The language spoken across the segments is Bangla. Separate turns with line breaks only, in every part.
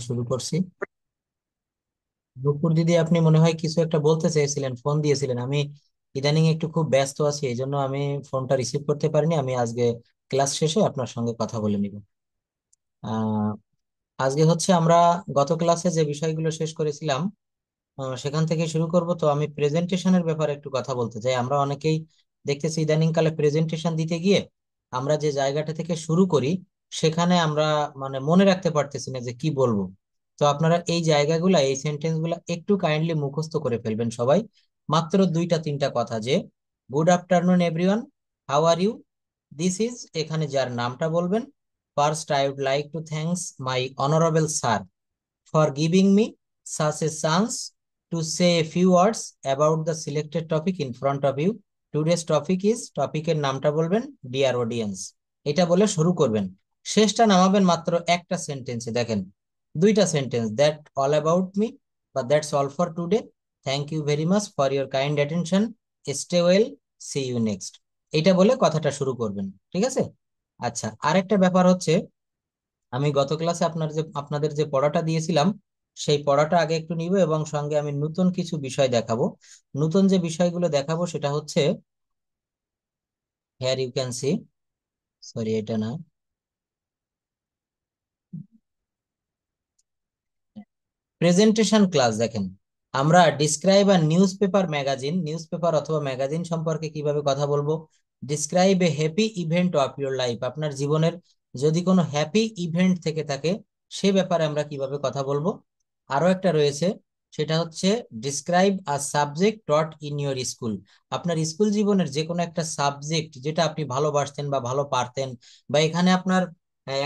শুরু করছি। দুপুর দিদি, আপনি মনে হয় কিছু একটা বলতে চেয়েছিলেন, ফোন দিয়েছিলেন। আমি ইদানিং একটু খুব ব্যস্ত আছি, এই জন্য আমি ফোনটা রিসিভ করতে পারিনি। আমি আজকে ক্লাস শেষে আপনার সঙ্গে কথা বলে নিব। আহ আজকে হচ্ছে আমরা গত ক্লাসে যে বিষয়গুলো শেষ করেছিলাম, সেখান থেকে শুরু করব। তো আমি প্রেজেন্টেশনের ব্যাপারে একটু কথা বলতে চাই। আমরা অনেকেই দেখতেছি ইদানিং কালে প্রেজেন্টেশন দিতে গিয়ে আমরা যে জায়গাটা থেকে শুরু করি সেখানে আমরা মানে মনে রাখতে পারতেছি না যে কি বলবো। তো আপনারা এই জায়গাগুলা, এই সেন্টেন্স গুলা একটু কাইন্ডলি মুখস্থ করে ফেলবেন সবাই। মাত্র দুইটা তিনটা কথা, যে good afternoon everyone, how are you, this is, এখানে যার নামটা বলবেন। First I would like to thanks my honourable sir for giving me such a chance to say a few words about the selected topic in front of you. Today's topic is, টপিকের নামটা বলবেন ডিয়ার অডিয়েন্স, এটা বলে শুরু করবেন। শেষটা নামাবেন মাত্র একটা সেন্টেন্সে। দেখেন, দুইটা sentence, that all about me বা that's all for today, thank you very much for your kind attention, stay well, see you next. এটা বলে কথাটা শুরু করবেন, ঠিক আছে? আচ্ছা, আরেকটা ব্যাপার হচ্ছে, আমি গত ক্লাসে আপনাদের যে পড়াটা দিয়েছিলাম সেই পড়াটা আগে একটু নিব এবং সঙ্গে আমি নতুন কিছু বিষয় দেখাবো। নতুন যে বিষয়গুলো দেখাবো সেটা হচ্ছে, here you can see, sorry এটা না, প্রেজেন্টেশন ক্লাস। দেখেন, আমরা ডিসক্রাইব আর newspaper magazine, newspaper অথবা ম্যাগাজিন সম্পর্কে কিভাবে কথা বলবো। Describe a happy event of your life, আপনার জীবনের যদি কোনো হ্যাপি ইভেন্ট থেকে থাকে সে ব্যাপারে আমরা কিভাবে কথা বলবো। আরো একটা রয়েছে, সেটা হচ্ছে describe a subject taught in your school, আপনার স্কুল জীবনের যে কোনো একটা সাবজেক্ট যেটা আপনি ভালোবাসতেন বা ভালো পারতেন, বা এখানে আপনার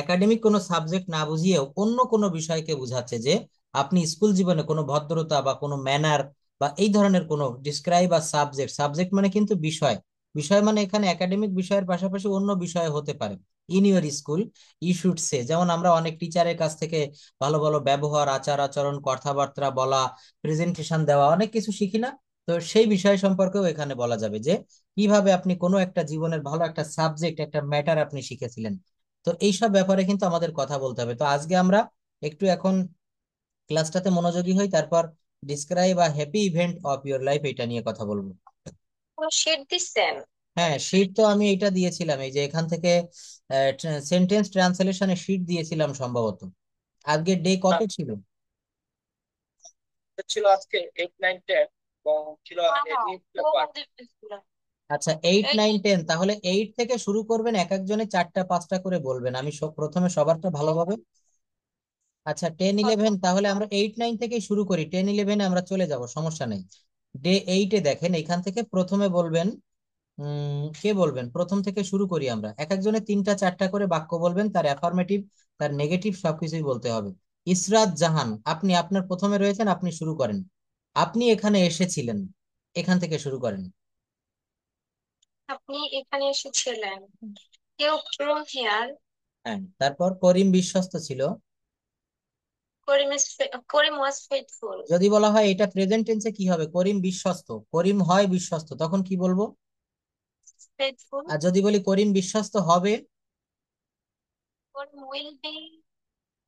একাডেমিক কোনো সাবজেক্ট না বুঝিয়েও অন্য কোনো বিষয়কে বোঝাচ্ছে যে আপনি স্কুল জীবনে কোনো ভদ্রতা বা কোনো ম্যানার বা এই ধরনের কোনো ডিসক্রাইব আর সাবজেক্ট, সাবজেক্ট মানে কিন্তু বিষয়, বিষয় মানে এখানে একাডেমিক বিষয়ের পাশাপাশি অন্য বিষয় হতে পারে। In your school you should say, যেমন আমরা অনেক টিচারের কাছ থেকে ভালো ভালো ব্যবহার, আচার আচরণ, কথাবার্তা বলা, প্রেজেন্টেশন দেওয়া, অনেক কিছু শিখি না? তো সেই বিষয় সম্পর্কেও এখানে বলা যাবে যে কিভাবে আপনি কোনো একটা জীবনের ভালো একটা সাবজেক্ট, একটা ম্যাটার আপনি শিখেছিলেন। তো এইসব ব্যাপারে কিন্তু আমাদের কথা বলতে হবে। তো আজকে আমরা একটু এখন ক্লাসটাতে মনোযোগী হই, তারপর describe a happy event of your life এটা নিয়ে কথা বলবো।
শীট দিচ্ছেন?
হ্যাঁ, শীট তো আমি এটা দিয়েছিলাম, এই যে এখান থেকে সেন্টেন্স ট্রান্সলেশনে শীট দিয়েছিলাম সম্ভবত। আজকে ডে কত ছিল?
ছিল আজকে 8 9 10 এবং ছিল এইট পেপার।
আচ্ছা, 8 9 10, তাহলে 8 থেকে শুরু করবেন, এক একজনে চারটা পাঁচটা করে বলবেন। আমি প্রথমে সবারটা ভালোভাবে। আচ্ছা, 10 11, তাহলে আমরা 8 9 থেকে শুরু করি, 10 11 আমরা চলে যাব, সমস্যা নেই। ডে 8-এ দেখেন, এখান থেকে প্রথমে বলবেন। কে বলবেন? প্রথম থেকে শুরু করি আমরা, এক একজনে তিনটা চারটা করে বাক্য বলবেন, তার অ্যাফার্মেটিভ তার নেগেটিভ সবকিছুই বলতে হবে। ইসরাত জাহান, আপনি আপনার প্রথমে রয়েছেন, আপনি শুরু করেন। আপনি এখানে এসেছিলেন, এখান থেকে শুরু করেন।
আপনি এখানে এসেছিলেন। কেউ ফ্রম হিয়ার।
হ্যাঁ, তারপর করিম বিশ্বস্ত ছিল।
করিম ওয়াজ ফেথফুল।
যদি বলা হয় এটা প্রেজেন্ট টেন্সে কি হবে? করিম বিশ্বস্ত, করিম হয় বিশ্বস্ত, তখন কি বলবো?
ফেথফুল।
আর যদি বলি করিম বিশ্বস্ত হবে,
Karim will be.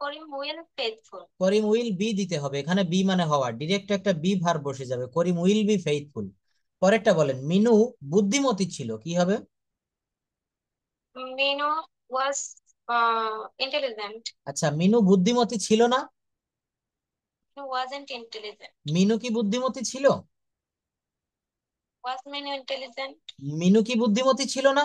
Karim will faithful.
Karim will be দিতে হবে, এখানে বি মানে হওয়া, ডিরেক্ট একটা বি ভার্ব বসে যাবে, করিম উইল বি ফেইথফুল। পরেরটা বলেন, মিনু বুদ্ধিমতী ছিল, কি হবে?
মিনু ওয়াজ ইন্টেলিজেন্ট।
আচ্ছা, মিনু বুদ্ধিমতী ছিল না,
ওয়াজন্ট ইন্টেলিজেন্ট।
মিনু কি বুদ্ধিমতী ছিল?
ওয়াজ মিনু ইন্টেলিজেন্ট।
মিনু কি বুদ্ধিমতী ছিল না?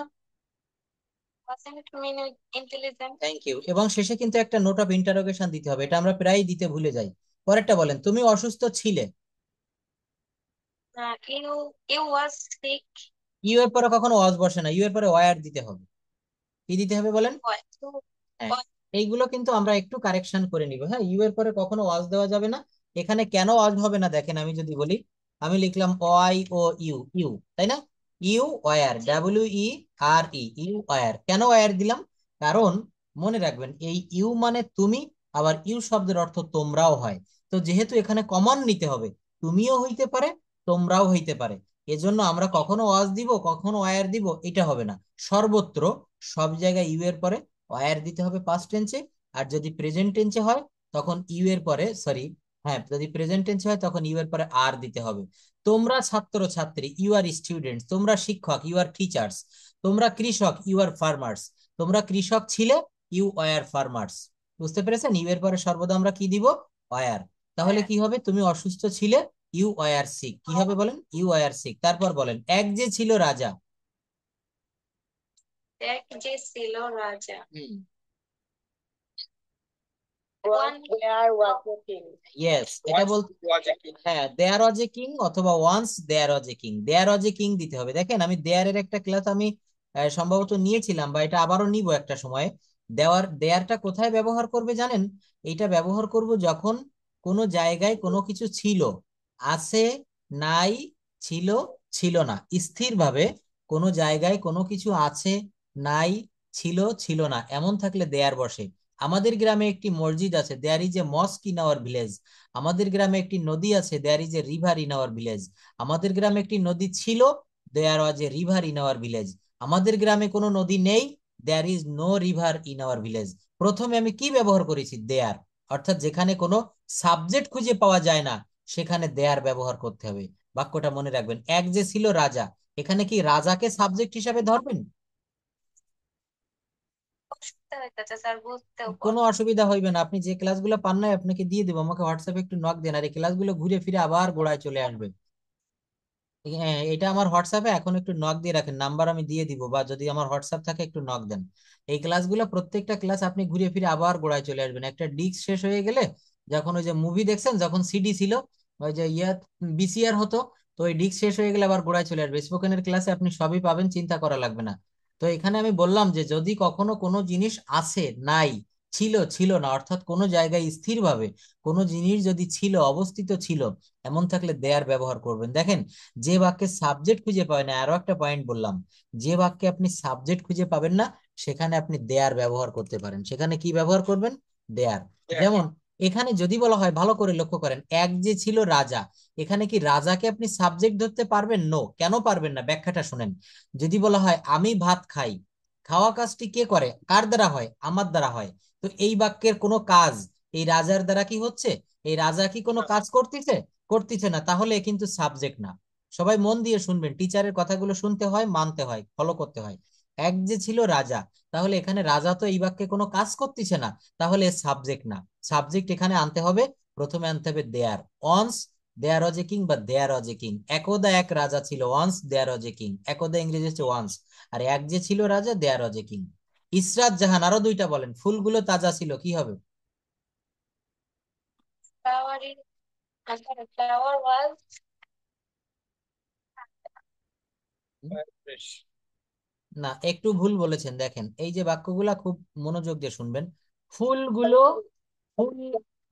Wasn't Minu intelligent.
Thank you. এবং শেষে কিন্তু একটা নোট অফ ইন্টারোগেশন দিতে হবে, এটা আমরা প্রায় দিতে ভুলে যাই। পরেরটা বলেন, তুমি অসুস্থ ছিলে।
You you was sick.
You এর পরে কখনো ওয়াজ বসে না, ইউ এর পরে ওয়ার দিতে হবে। কি দিতে হবে বলেন? হ্যাঁ, এইগুলো কিন্তু আমরা একটু কারেকশন করে নিব। হ্যাঁ, ইউ এর পরে কখনো ওয়াজ দেওয়া যাবে না। এখানে কেন ওয়াজ হবে না দেখেন, আমি যদি বলি, আমি লিখলাম ওয়াই ও ইউ, ইউ, তাই না? You were, WERE, you were, কেন ওয়ার দিলাম? কারণ মনে রাখবেন, এই ইউ মানে তুমি, আবার ইউ শব্দের অর্থ তোমরাও হয়। তো যেহেতু এখানে কমন নিতে হবে, তুমিও হইতে পারে, তোমরাও হইতে পারে, এজন্য আমরা কখনো ওয়াজ দিব কখনো ওয়ার দিব এটা হবে না। সর্বত্র সব জায়গায় ইউ এর পরে ওয়ার দিতে হবে পাস্ট টেন্সে। আর যদি প্রেজেন্ট টেন্সে হয় তখন ইউ এর পরে, সরি, হ্যাঁ, যদি প্রেজেন্ট টেন্স হয় তখন ইউ এর পরে আর দিতে হবে। তোমরা ছাত্র ছাত্রী, ইউ আর স্টুডেন্টস। তোমরা শিক্ষক, ইউ আর টিচার্স। তোমরা কৃষক, ইউ আর ফার্মার্স। তোমরা কৃষক ছিলে, ইউ ওয়ার ফার্মার্স। বুঝতে পেরেছেন? ইউ এর পরে সর্বদা আমরা কি দিব? ওয়ার। তাহলে কি হবে? তুমি অসুস্থ ছিলে, ইউ ওয়ার সিক। কি হবে বলেন? You were sick. তারপর বলেন, এক যে ছিল রাজা।
এক যে ছিল রাজা।
হুম।
There was a king.
Yes, এটা
Once
বল।
was a king.
হ্যাঁ, দেয়ার ওয়াজ এ কিং অথবা once there was a king. There was a king দিতে হবে। দেখেন, আমি দেয়ার এর একটা ক্লাস আমি সম্ভবত নিয়েছিলাম, বা এটা আবারও নিব একটা সময়। দেয়ারটা কোথায় ব্যবহার করবে জানেন? এটা ব্যবহার করব যখন কোনো জায়গায় কোনো কিছু ছিল, আছে, নাই, ছিল, ছিল না, স্থিরভাবে কোনো জায়গায় কোনো কিছু আছে, নাই, ছিল, ছিল না, এমন থাকলে দেয়ার বসে। আমাদের গ্রামে একটি মসজিদ আছে, there is a mosque in our village. আমাদের গ্রামে একটি নদী আছে, there is a river in our village. আমাদের গ্রামে একটি নদী ছিল, there was a river in our village. আমাদের গ্রামে কোনো নদী নেই, there is no river in our village. প্রথমে আমি কি ব্যবহার করেছি? দেয়ার। অর্থাৎ যেখানে কোনো সাবজেক্ট খুঁজে পাওয়া যায় না, সেখানে দেয়ার ব্যবহার করতে হবে। বাক্যটা মনে রাখবেন, এক যে ছিল রাজা। এখানে কি রাজাকে সাবজেক্ট হিসাবে ধরবেন?
অসুবিধা হইতেছে স্যার, বুঝতেও
কোনো
পারছি।
অসুবিধা হইবে না। আপনি যে ক্লাসগুলো পান নাই আপনাকে দিয়ে দেবো, আমাকে হোয়াটসঅ্যাপে একটু নক দেন, আর এই ক্লাসগুলো ঘুরে ফিরে আবার গোড়ায় চলে আসবে। হ্যাঁ, এটা আমার হোয়াটসঅ্যাপে, এখন একটু নক দিয়ে রাখেন, নাম্বার আমি দিয়ে দিব, বা যদি আমার হোয়াটসঅ্যাপ থাকে একটু নক দেন। এই ক্লাসগুলো, প্রত্যেকটা ক্লাস আপনি ঘুরে ফিরে আবার গোড়ায় চলে আসবেন। একটা ডিস্ক শেষ হয়ে গেলে, যখন ওই যে মুভি দেখছেন, যখন সিডি ছিল, ওই যে বিসিআর হতো, তো ওই ডিস্ক শেষ হয়ে গেলে আবার গোড়ায় চলে আসবে। স্পোকেনের ক্লাসে আপনি সবই পাবেন, চিন্তা করা লাগবে না। তো এখানে আমি বললাম যে যদি কখনো কোনো জিনিস আছে, নাই, ছিল, ছিল না, অর্থাৎ কোনো জায়গায় স্থিরভাবে কোনো জিনিস যদি ছিল, অবস্থিত ছিল, এমন থাকলে দেয়ার ব্যবহার করবেন। দেখেন, যে বাক্যে সাবজেক্ট খুঁজে পাবেন না, আরো একটা পয়েন্ট বললাম, যে বাক্যে আপনি সাবজেক্ট খুঁজে পাবেন না, সেখানে আপনি দেয়ার ব্যবহার করতে পারেন। সেখানে কি ব্যবহার করবেন? দেয়ার।
There.
যেমন এখানে যদি বলা হয়, ভালো করে লক্ষ্য করেন, এক যে ছিল রাজা, এখানে কি রাজাকে আপনি সাবজেক্ট ধরতে পারবেন? নো। কেন পারবেন না? ব্যাখ্যাটা শুনেন। যদি বলা হয় আমি ভাত খাই, খাওয়া কাজটি কে করে? কার দ্বারা হয়? আমার দ্বারা হয়। তো এই বাক্যের কোনো কাজ এই রাজার দ্বারা কি হচ্ছে? এই রাজা কি কোনো কাজ করতেছে? করতেছে না, তাহলে এ কিন্তু সাবজেক্ট না। সবাই মন দিয়ে শুনবেন, টিচারের কথাগুলো শুনতে হয়, মানতে হয়, ফলো করতে হয়। এক যে ছিল রাজা, তাহলে এখানে রাজা তো এই বাক্যে কোনো কাজ করতেছে না, তাহলে সাবজেক্ট না। সাবজেক্ট এখানে আনতে হবে, প্রথমে আনতে হবে দেয়ার। অনস দেয়ার ওয়াজ এ কিং, বা দেয়ার ওয়াজ এ কিং। একদা এক রাজা ছিল, once there was a king. একদা ইংরেজি হচ্ছে ওয়ান্স, আর এক যে ছিল রাজা, দেয়ার ওয়াজ এ কিং। ইসরাত জাহান, আরো দুইটা বলেন, ফুলগুলো তাজা ছিল, কি হবে?
Flowering, flower was.
Fresh.
না, একটু ভুল বলেছেন। দেখেন, এই যে বাক্যগুলা খুব মনোযোগ দিয়ে শুনবেন। ফুলগুলো, ফুল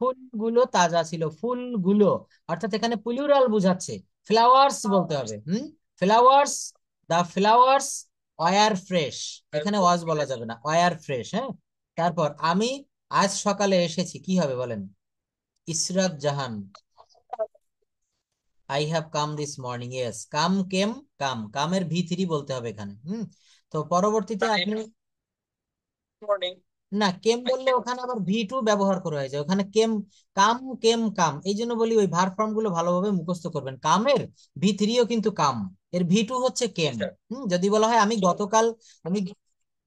ফুলগুলো তাজা ছিল, ফুলগুলো, অর্থাৎ এখানে প্লুরাল বুঝাচ্ছে, ফ্লাওয়ার্স বলতে হবে। Flowers, the flowers were fresh. এখানে ওয়াজ বলা যাবে না, ওয়ার ফ্রেশ। হ্যাঁ। তারপর আমি আজ সকালে এসেছি, কি হবে বলেন? Israt Jahan, I have come this morning. Yes, come, came, come, কামের ভি3 বলতে হবে এখানে। তো পরবর্তীতে
Time.
আপনি,
Morning.
না, কেম
I
বললে
came.
ওখানে আবার ভি2 ব্যবহার করা হয়েছে ওখানে। কেম, কাম, কেম, কাম, এই জন্য বলি ওই ভার্ব ফর্ম গুলো ভালোভাবে মুখস্থ করবেন। কামের ভি3ও কিন্তু কাম, এর ভি2 হচ্ছে কেম।
Yes, sir.
যদি বলা হয় আমি
So,
গতকাল, আমি,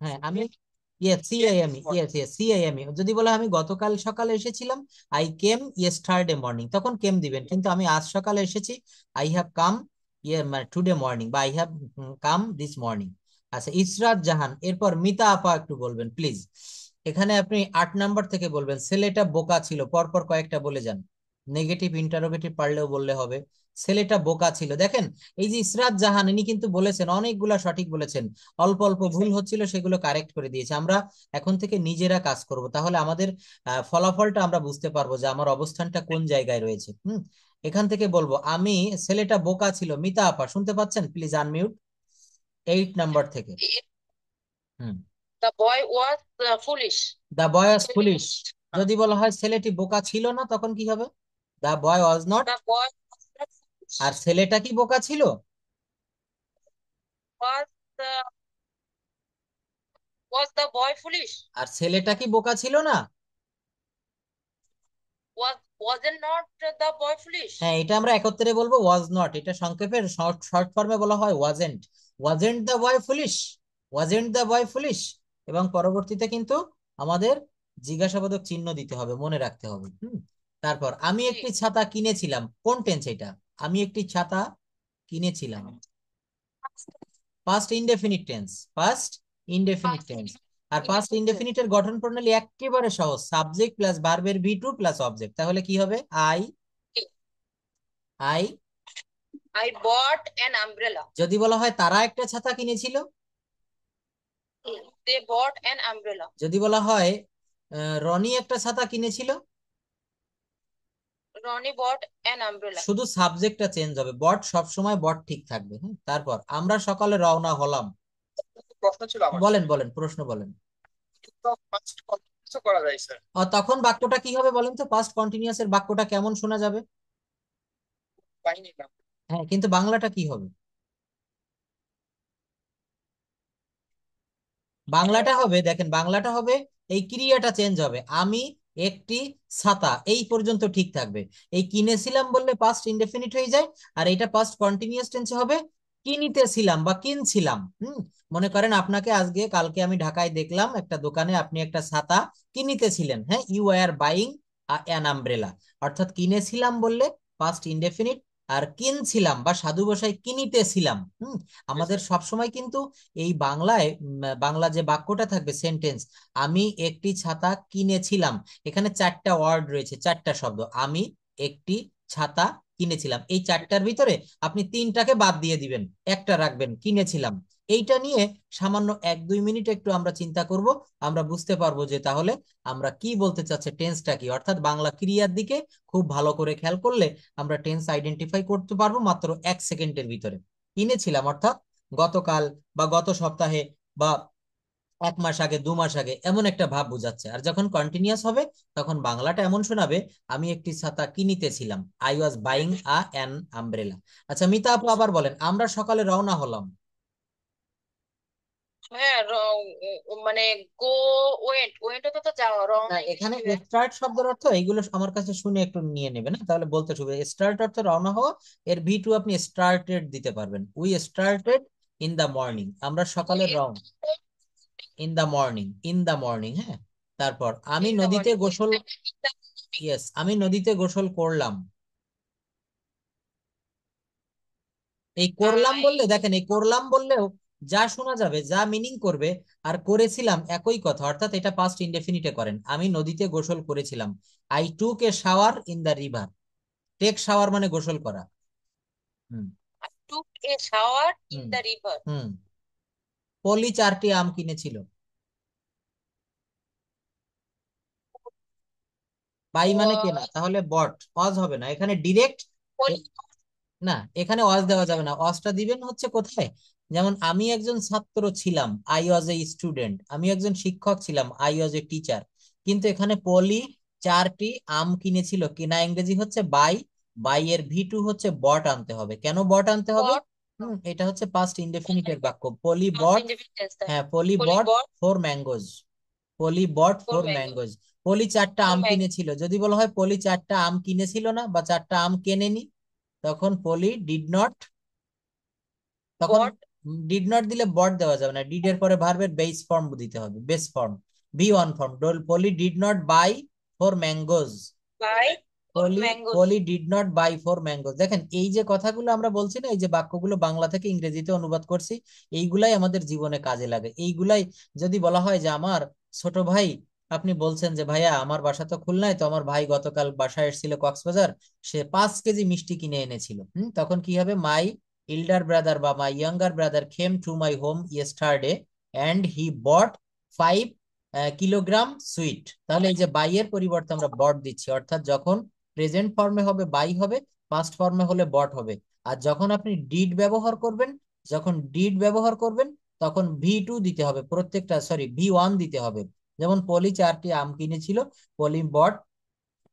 হ্যাঁ আমি, yes,
came this
CIME,
morning.
Yes yes CIME. যদি বলা হয় আমি গতকাল সকালে এসেছিলাম, আই কেম ইয়েস্টারডে মর্নিং, তখন কেম দিবেন। কিন্তু আমি আজ সকালে এসেছি, আই হ্যাভ কাম মানে টুডে মর্নিং, বা I have come this morning. আচ্ছা, ইসরাত জাহান, এরপর মিতা আপা একটু বলবেন প্লিজ। এখানে আপনি 8 নাম্বার থেকে বলবেন, ছেলেটা বোকা ছিল, পরপর কয়েকটা বলে যান। নেগেটিভ ইন্টারোগেটিভ পারলেও বললে হবে। ছেলেটা বোকা ছিল। দেখেন, এই যে ইসরাত জাহান, ইনি কিন্তু বলেছেন, অনেকগুলা সঠিক বলেছেন, অল্প অল্প ভুল হচ্ছিল, সেগুলো কারেক্ট করে দিয়েছে। আমরা এখন থেকে নিজেরা কাজ করব, তাহলে আমাদের ফলাফলটা আমরা বুঝতে পারবো যে আমার অবস্থানটা কোন জায়গায় রয়েছে। এখান থেকে বলবো আমি, ছেলেটা বোকা ছিল। মিতা আপা শুনতে পাচ্ছেন? Please unmute. 8 নাম্বার থেকে। হুম।
The boy was foolish.
The boy was foolish. যদি বলা হয় ছেলেটি বোকা ছিল না, তখন কি হবে? The boy was not.
The boy was not
আর
foolish.
ছেলেটা কি বোকা ছিল?
Was the was the boy foolish?
আর ছেলেটা কি বোকা ছিল না?
wasn't not the boy foolish?
হ্যাঁ, এটা আমরা একত্রে বলবো ওয়াজ নট, এটা সংক্ষেপে শর্ট শর্ট ফর্মে বলা হয় wasn't. Wasn't the boy foolish, wasn't the boy foolish. এবং পরবর্তীতে কিন্তু আমাদের জিজ্ঞাসাবাদক চিহ্ন দিতে হবে, মনে রাখতে হবে। তারপর আমি
জি।
একটি ছাতা কিনেছিলাম, কোন টেন্স এটা? আমি একটি ছাতা কিনেছিলাম, past indefinite tense, past indefinite
Past
tense. আর পাস্ট
indefinite
ইনডেফিনিট এর গঠন প্রণালী একেবারে সহজ, সাবজেক্ট প্লাস ভার্বের ভি টু প্লাস অবজেক্ট। তাহলে কি হবে? I,
tense.
I.
I bought an umbrella.
যদি বলা হয় তারা একটা ছাতা কিনেছিল,
They bought an umbrella.
যদি বলা হয় রনি একটা ছাতা কিনেছিল,
Ronnie bought an umbrella.
শুধু সাবজেক্টটা চেঞ্জ হবে, বট সব সময় বট ঠিক থাকবে। তারপর আমরা সকালে রওনা হলাম।
প্রশ্ন ছিল আমার,
বলেন বলেন, প্রশ্ন বলেন।
তো ফার্স্ট কন্টিনিউয়াস করা যায় স্যার?
তখন বাক্যটা কি হবে বলেন তো? পাস্ট কন্টিনিউয়াস এর বাক্যটা কেমন শোনা যাবে?
পাইনি না।
হ্যাঁ, কিন্তু বাংলাটা কি হবে? বাংলাটা হবে, দেখেন বাংলাটা হবে, এই ক্রিয়াটা চেঞ্জ হবে। আমি একটি ছাতা, এই পর্যন্ত ঠিক থাকবে। এই কিনেছিলাম বললে পাস্ট ইনডেফিনিট হয়ে যায়, আর এটা পাস্ট কন্টিনিউয়াস টেন্সে হবে কিনিতেছিলাম বা কিনছিলাম। মনে করেন আপনাকে আজকে কালকে আমি ঢাকায় দেখলাম একটা দোকানে, আপনি একটা ছাতা কিনিতেছিলেন। হ্যাঁ, you are buying an umbrella. অর্থাৎ কিনেছিলাম বললে পাস্ট ইনডেফিনিট, আর কিনছিলাম বা সাধু ভাষায় কিনিতেছিলাম। আমাদের সবসময় কিন্তু এই বাংলায় বাংলা যে বাক্যটা থাকবে সেন্টেন্স, আমি একটি ছাতা কিনেছিলাম, এখানে চারটা ওয়ার্ড রয়েছে, চারটা শব্দ। আমি একটি ছাতা কিনেছিলাম, এই চারটার ভিতরে আপনি তিনটাকে বাদ দিয়ে দিবেন, একটা রাখবেন কিনেছিলাম। এইটা নিয়ে সামান্য 1-2 মিনিট একটু আমরা চিন্তা করব, আমরা বুঝতে পারবো যে তাহলে আমরা কি বলতে চাচ্ছে, টেন্সটা কি। অর্থাৎ বাংলা ক্রিয়ার দিকে খুব ভালো করে খেয়াল করলে আমরা টেন্স আইডেন্টিফাই করতে পারবো মাত্র 1 সেকেন্ডের ভিতরে। কিনেছিলাম অর্থাৎ গতকাল বা গত সপ্তাহে বা 1 মাস আগে, 2 মাস আগে, এমন একটা ভাব বোঝাচ্ছে। আর যখন কন্টিনিউয়াস হবে তখন বাংলাটা এমন শোনাবে, আমি একটি ছাতা কিনিতেছিলাম, I was buying an umbrella. আচ্ছা মিতা আপু আবার বলেন, আমরা সকালে রওনা হলাম।
হ্যাঁ, মানে গো ওয়েন্ট, ওয়েন্ট তো যাওয়া,
না,
রওনা
এখানে
ইংলিশে went.
স্টার্ট শব্দের অর্থ এইগুলো আমার কাছে শুনে একটু নিয়ে নেবে না, তাহলে বলতে শুরু। স্টার্ট অর্থ রওনা হওয়া, এর ভি টু আপনি স্টার্টেড দিতে পারবেন। We started in the morning, আমরা সকালে
We
রওনা, in the morning, in the morning. হ্যাঁ, তারপর আমি
in the
নদীতে
morning. We
গোসল,
started in the morning.
Yes, আমি নদীতে গোসল করলাম। এই করলাম বললে
I
দেখেন, এই করলাম বললেও যা শোনা যাবে, যা মিনিং করবে, আর করেছিলাম একই কথা। অর্থাৎ এটা পাস্ট ইনডেফিনিটে করেন, আমি নদীতে গোসল করেছিলাম। I took a shower in the river. Take shower মানে গোসল করা। হুম,
took a shower in
hmm,
the river.
হুম। পলি 4টি আম কিনেছিল। বাই মানে কেনা,
Uh,
তাহলে বট, অজ হবে না এখানে, ডিরেক্ট।
Polly
না, এখানে ওয়াজ দেওয়া যাবে না, ওয়াজটা দিবেন হচ্ছে কোথায়? যেমন আমি একজন ছাত্র ছিলাম, আই ওয়াজ এ স্টুডেন্ট। আমি একজন শিক্ষক ছিলাম, আই ওয়াজ এ টিচার। কিন্তু এখানে পলি 4টি আম কিনেছিল, কেনা ইংরেজি হচ্ছে বাই। বাই এর ভি টু হচ্ছে বট আনতে হবে। কেন বট আনতে হবে?
bought,
এটা হচ্ছে পাস্ট ইনডেফিনিট এর বাক্য, পলি
past
বট।
indefinite tense.
হ্যাঁ, পলি
Polly
বট
bought
4 ম্যাঙ্গোজ, পলি বট
four
ফোর
mango,
ম্যাঙ্গোজ। পলি 4টা
four
আম
mango.
কিনেছিল, যদি বলা হয় পলি 4টা আম কিনেছিল না বা 4টা আম কেনেনি, তখন পলি ডিড নট, তখন
Bought
ডিড নট দিলে বট দেওয়া যাবে না, ডিড এর পরে ভার্বের বেস ফর্ম দিতে হবে, base form, V one form. Polly did not buy 4 mangoes.
by four
Polly
mangoes.
Polly did not buy 4 mangoes. দেখেন এই যে কথাগুলো আমরা বলছি না, এই যে বাক্যগুলো বাংলা থেকে ইংরেজিতে অনুবাদ করছি, এইগুলাই আমাদের জীবনে কাজে লাগে। এইগুলাই যদি বলা হয় যে আমার ছোট ভাই, আপনি বলছেন যে ভাইয়া আমার বাসা তো খুলনায়, তো আমার ভাই গতকাল বাসায় এসেছিল কক্সবাজার, সে 5 কেজি মিষ্টি কিনে এনেছিল। তখন কি হবে? মাই ইল্ডার ব্রাদার বা my younger brother came to my home yesterday and he bought 5 kilogram sweet. তাহলে এই যে বাই এর পরিবর্তে আমরা বট দিচ্ছি, অর্থাৎ যখন প্রেজেন্ট ফর্মে হবে বাই হবে, পাস্ট ফর্মে হলে বট হবে। আর যখন আপনি ডিড ব্যবহার করবেন, যখন ডিড ব্যবহার করবেন তখন ভি টু দিতে হবে প্রত্যেকটা, সরি ভি ওয়ান দিতে হবে। যেমন পলি 4টি আম কিনেছিল, পলি বট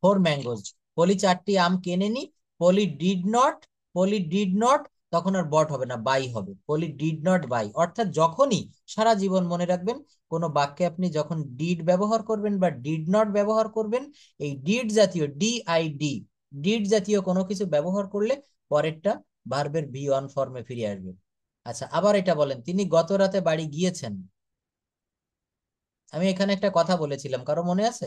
4 ম্যাঙ্গোজ। পলি 4টি আম কেনেনি, Poly did not, Poly did not, তখন আর বট হবে না, বাই হবে। পলি ডিড নট বাই, অর্থাৎ যখনই, সারা জীবন মনে রাখবেন, কোনো বাক্যে আপনি যখন ডিড ব্যবহার করবেন বা ডিড নট ব্যবহার করবেন, এই ডিড জাতীয়, ডিআইডি, ডিড জাতীয় কোনো কিছু ব্যবহার করলে পরেরটা ভার্বের ভি ওয়ান ফর্মে ফিরে আসবে। আচ্ছা, আবার এটা বলেন, তিনি গত রাতে বাড়ি গিয়েছেন। আমি এখানে একটা কথা বলেছিলাম, কারো মনে আছে?